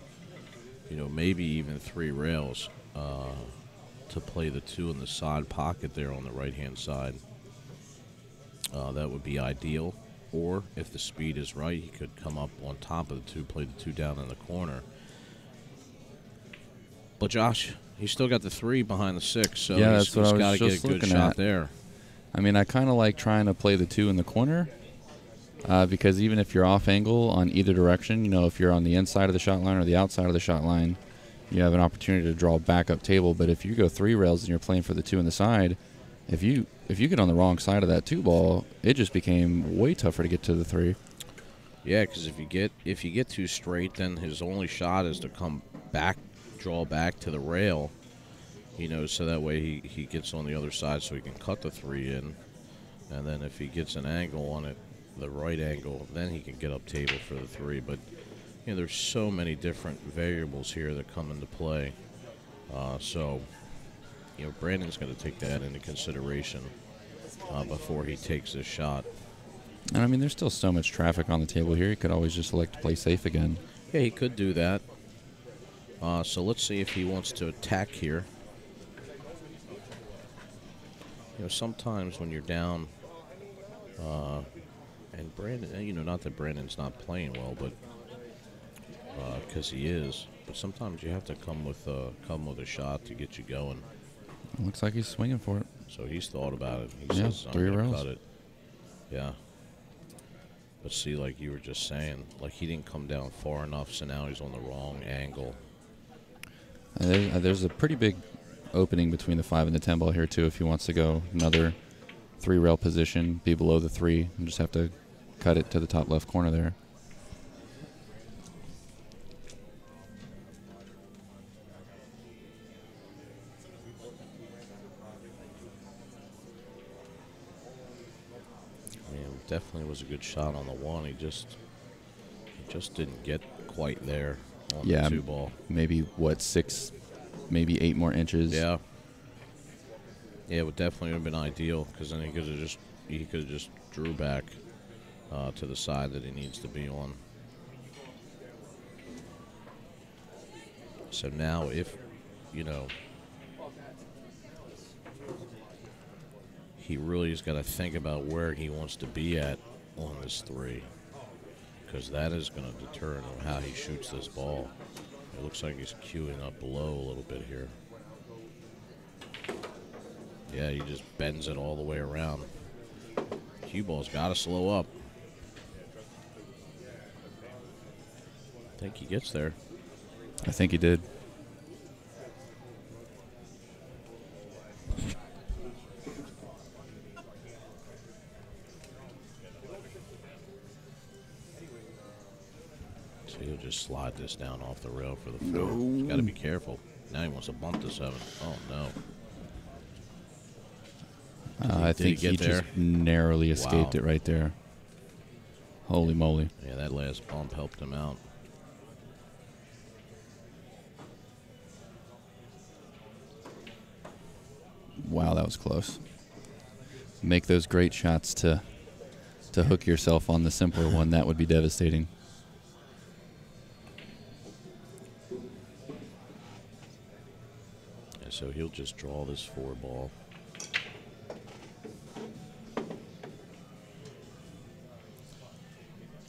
maybe even 3 rails to play the 2 in the side pocket there on the right-hand side, that would be ideal. Or if the speed is right, he could come up on top of the 2, play the 2 down in the corner. But Josh, he's still got the 3 behind the 6, so yeah, he's got to get a good shot there. I mean, I kind of like trying to play the 2 in the corner because even if you're off angle on either direction, if you're on the inside of the shot line or the outside of the shot line, you have an opportunity to draw a backup table. But if you go 3 rails and you're playing for the 2 in the side, if you get on the wrong side of that 2 ball, it just became way tougher to get to the 3. Yeah, because if you get too straight, then his only shot is to come back, draw back to the rail, so that way he gets on the other side so he can cut the 3 in. And then if he gets an angle on it, the right angle, then he can get up table for the 3. But there's so many different variables here that come into play. So Brandon's going to take that into consideration before he takes this shot. And I mean, there's still so much traffic on the table here. He could always just elect to play safe again. Yeah, he could do that. So let's see if he wants to attack here. Sometimes when you're down, and Brandon, not that Brandon's not playing well, but because he is, but sometimes you have to come with a shot to get you going. Looks like he's swinging for it. So he's thought about it. He says, 3 I'm gonna rails. cut it. Yeah. But see, like you were just saying, like he didn't come down far enough, so now he's on the wrong angle. There's a pretty big opening between the 5 and the 10 ball here, too, if he wants to go another 3 rail position, be below the 3, and just have to cut it to the top left corner there. Definitely was a good shot on the 1. He just didn't get quite there on the 2 ball. Maybe 6, maybe 8 more inches. Yeah. Yeah, it would definitely have been ideal because then he could have just drew back to the side that he needs to be on. So now if he really has got to think about where he wants to be at on this 3, because that is going to determine how he shoots this ball. It looks like he's queuing up below a little bit here. Yeah, he just bends it all the way around. Cue ball's got to slow up. I think he gets there. I think he did. So he'll just slide this down off the rail for the 4. He's got to be careful. Now he wants to bump the 7. Oh, no. I think he just narrowly escaped it right there. Holy moly. Yeah, that last bump helped him out. Wow, that was close. Make those great shots to hook yourself on the simpler one. That would be devastating. And so he'll just draw this 4 ball.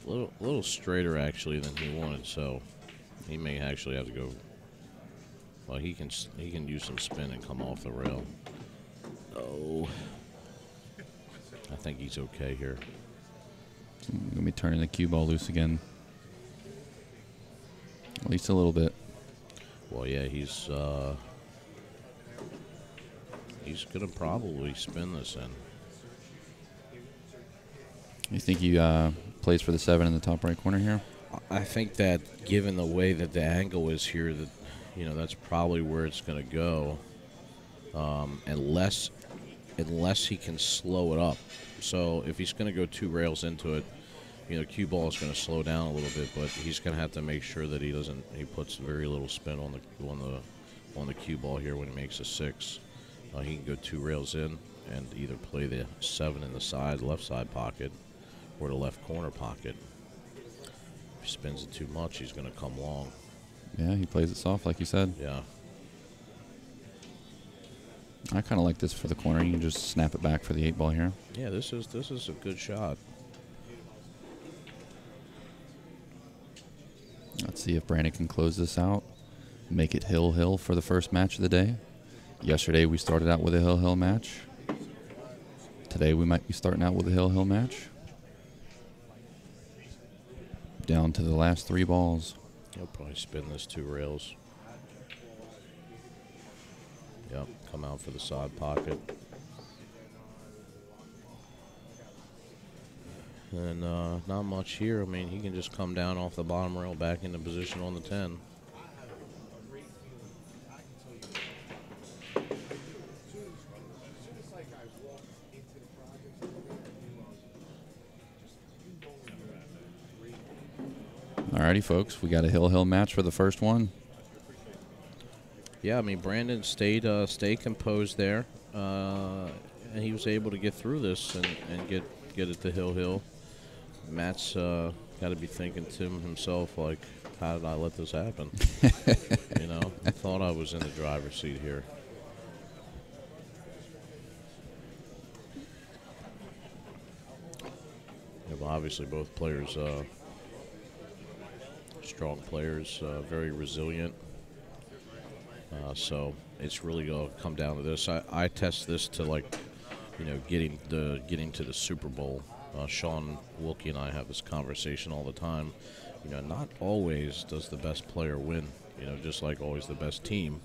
A little straighter actually than he wanted, so he may actually have to go. Well, he can use some spin and come off the rail. Oh, I think he's okay here. Gonna be turning the cue ball loose again. At least a little bit. Well, yeah, he's gonna probably spin this in. You think he plays for the 7 in the top right corner here? I think that given the way that the angle is here, that that's probably where it's going to go, unless he can slow it up. So if he's going to go 2 rails into it, cue ball is going to slow down a little bit, but he's going to have to make sure that he puts very little spin on the cue ball here when he makes a 6. He can go 2 rails in and either play the 7 in the left side pocket, or the left corner pocket. If he spins it too much, he's going to come long. Yeah, he plays it soft, like you said. Yeah. I kind of like this for the corner. You can just snap it back for the 8 ball here. Yeah, this is a good shot. Let's see if Brandon can close this out. Make it hill-hill for the first match of the day. Yesterday we started out with a hill-hill match. Today we might be starting out with a hill-hill match. Down to the last 3 balls. He'll probably spin this 2 rails. Yep, come out for the side pocket. And not much here. I mean, he can just come down off the bottom rail back into position on the 10. Alrighty, folks, we got a hill-hill match for the first one. Yeah, I mean, Brandon stayed composed there, and he was able to get through this and get it to hill-hill. Matt's got to be thinking to himself, like, how did I let this happen? I thought I was in the driver's seat here. Yeah, but obviously both players, strong players, very resilient. So it's really going to come down to this. I test this to getting to the Super Bowl. Sean Wilkie and I have this conversation all the time. Not always does the best player win. Just like always the best team.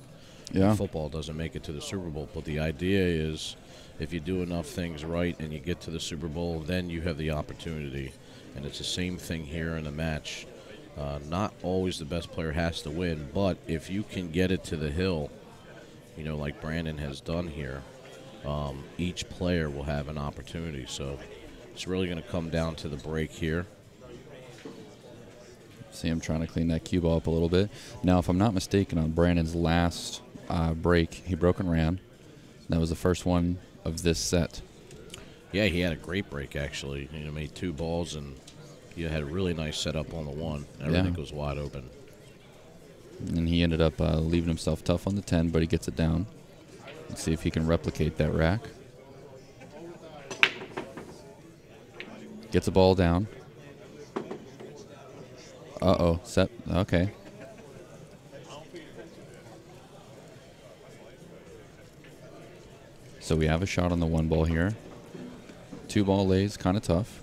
Yeah. Football doesn't make it to the Super Bowl, but the idea is if you do enough things right and you get to the Super Bowl, then you have the opportunity. And it's the same thing here in a match. Not always the best player has to win, but if you can get it to the hill, like Brandon has done here, each player will have an opportunity. So it's really going to come down to the break here. See him trying to clean that cue ball up a little bit. Now, if I'm not mistaken, on Brandon's last break, he broke and ran. That was the first one of this set. Yeah, he had a great break, actually. Made 2 balls, and he had a really nice setup on the 1. Everything was wide open. And he ended up leaving himself tough on the 10, but he gets it down. Let's see if he can replicate that rack. Gets the ball down. Uh-oh. Set. Okay. So we have a shot on the 1 ball here. 2 ball lays, kind of tough.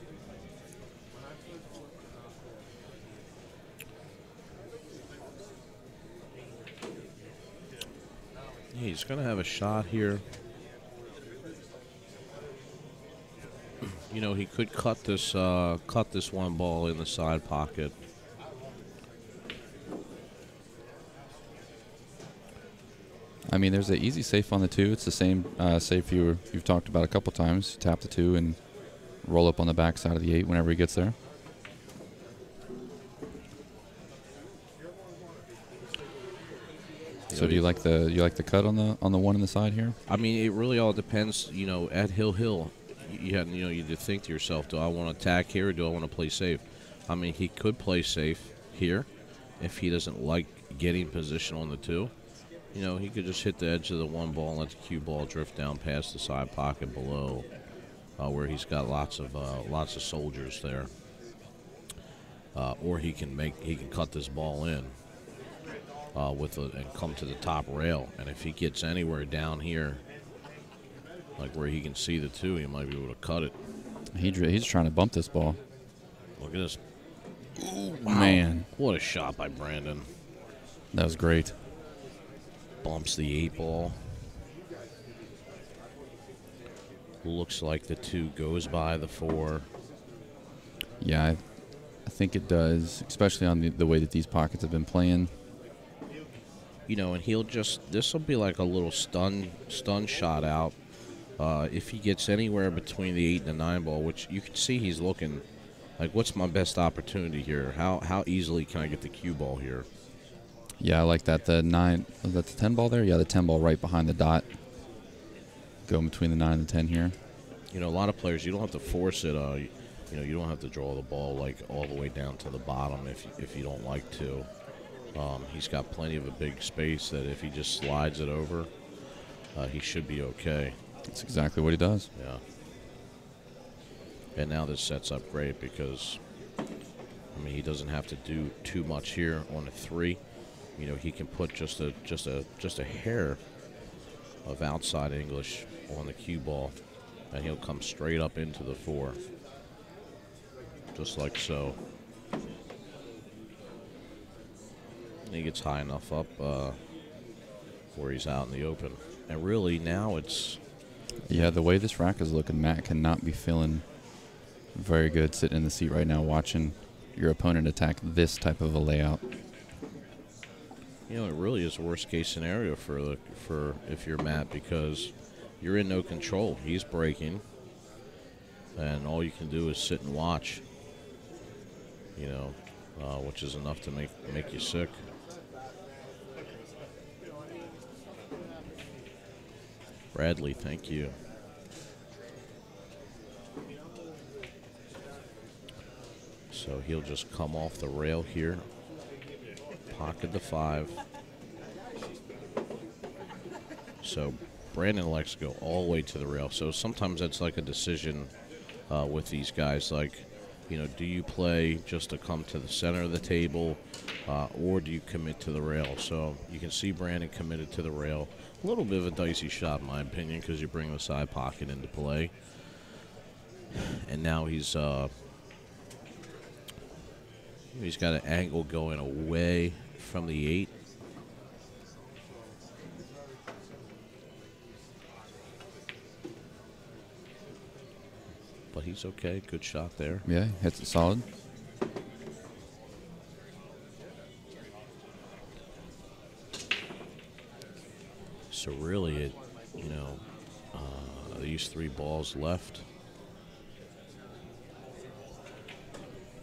He's going to have a shot here. He could cut this 1 ball in the side pocket. I mean, there's an easy safe on the 2. It's the same safe you've talked about a couple times. Tap the 2 and roll up on the back side of the 8 whenever he gets there. So do you like the cut on the 1 in the side here? I mean, it really all depends. You know, at Hill, you just think to yourself, do I want to attack here or do I want to play safe? I mean, he could play safe here if he doesn't like getting position on the 2. You know, he could just hit the edge of the 1 ball and let the cue ball drift down past the side pocket below, where he's got lots of soldiers there. Or he can cut this ball in. And come to the top rail, and if he gets anywhere down here, like where he can see the 2, he might be able to cut it. He's trying to bump this ball. Look at this. Ooh, wow. Man. What a shot by Brandon. That was great. Bumps the 8 ball. Looks like the 2 goes by the 4. Yeah, I think it does, especially on the way that these pockets have been playing. You know, and this will be like a little stun shot out. If he gets anywhere between the 8 and the 9 ball, which you can see he's looking like, what's my best opportunity here? How easily can I get the cue ball here? Yeah, I like that. The 9, was that the 10 ball there? Yeah, the 10 ball right behind the dot. Going between the 9 and the 10 here. You know, a lot of players, you don't have to force it. You know, you don't have to draw the ball like all the way down to the bottom if you don't like to. He's got plenty of a big space that if he just slides it over, he should be okay. That's exactly what he does. Yeah. And now this sets up great because, I mean, he doesn't have to do too much here on a 3. You know, he can put just a hair of outside English on the cue ball, and he'll come straight up into the 4, just like so. And he gets high enough up where he's out in the open. And really now it's... Yeah, the way this rack is looking, Matt cannot be feeling very good sitting in the seat right now watching your opponent attack this type of a layout. You know, it really is a worst-case scenario for if you're Matt, because you're in no control. He's breaking, and all you can do is sit and watch, you know, which is enough to make you sick. Bradley, thank you. So he'll just come off the rail here, pocket the 5. So Brandon likes to go all the way to the rail. So sometimes that's like a decision with these guys, like, you know, do you play just to come to the center of the table, or do you commit to the rail? So you can see Brandon committed to the rail. A little bit of a dicey shot, in my opinion, because you bring the side pocket into play. And now he's got an angle going away from the 8. But he's okay. Good shot there. Yeah, hits it solid. So really, you know, these 3 balls left.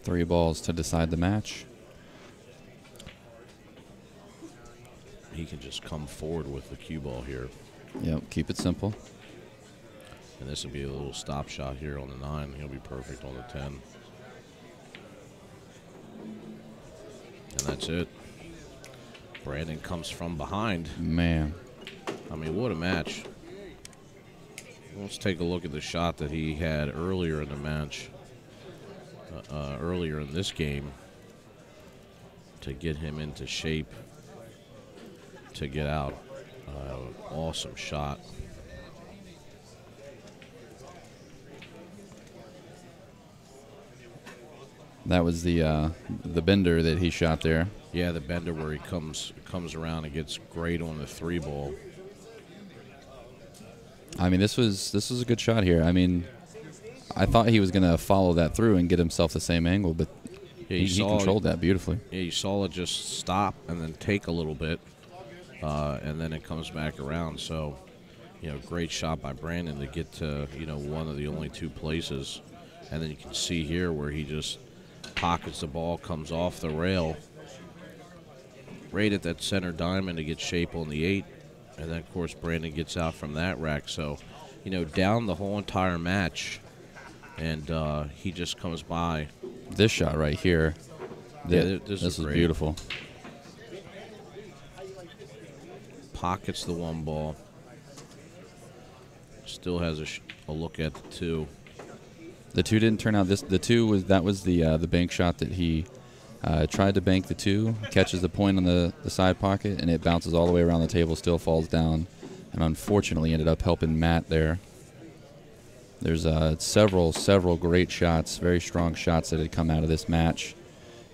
3 balls to decide the match. He can just come forward with the cue ball here. Yep, keep it simple. And this will be a little stop shot here on the 9. He'll be perfect on the 10. And that's it. Brandon comes from behind. Man. I mean, what a match. Let's take a look at the shot that he had earlier in the match. Earlier in this game, to get him into shape to get out. Awesome shot. That was the bender that he shot there. Yeah, the bender where he comes around and gets great on the 3 ball. I mean, this was a good shot here. I mean, I thought he was going to follow that through and get himself the same angle, but yeah, he controlled that beautifully. Yeah, you saw it just stop and then take a little bit, and then it comes back around. So, great shot by Brandon to get to, one of the only 2 places. And then you can see here where he just pockets the ball, comes off the rail, right at that center diamond to get shape on the 8. And then, of course, Brandon gets out from that rack. So, down the whole entire match, and he just comes by. This shot right here, This is great. beautiful. Pockets the 1 ball. Still has a look at the 2. The 2 didn't turn out. That was the bank shot that he tried to bank the 2, catches the point on the side pocket, and it bounces all the way around the table, still falls down, and unfortunately ended up helping Matt there. There's several great shots, very strong shots that had come out of this match.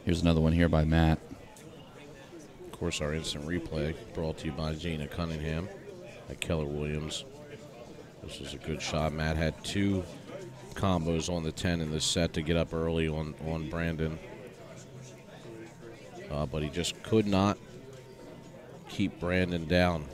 Here's another one here by Matt. Of course, our instant replay brought to you by Gina Cunningham at Keller Williams. This was a good shot. Matt had 2 combos on the 10 in this set to get up early on Brandon. But he just could not keep Brandon down.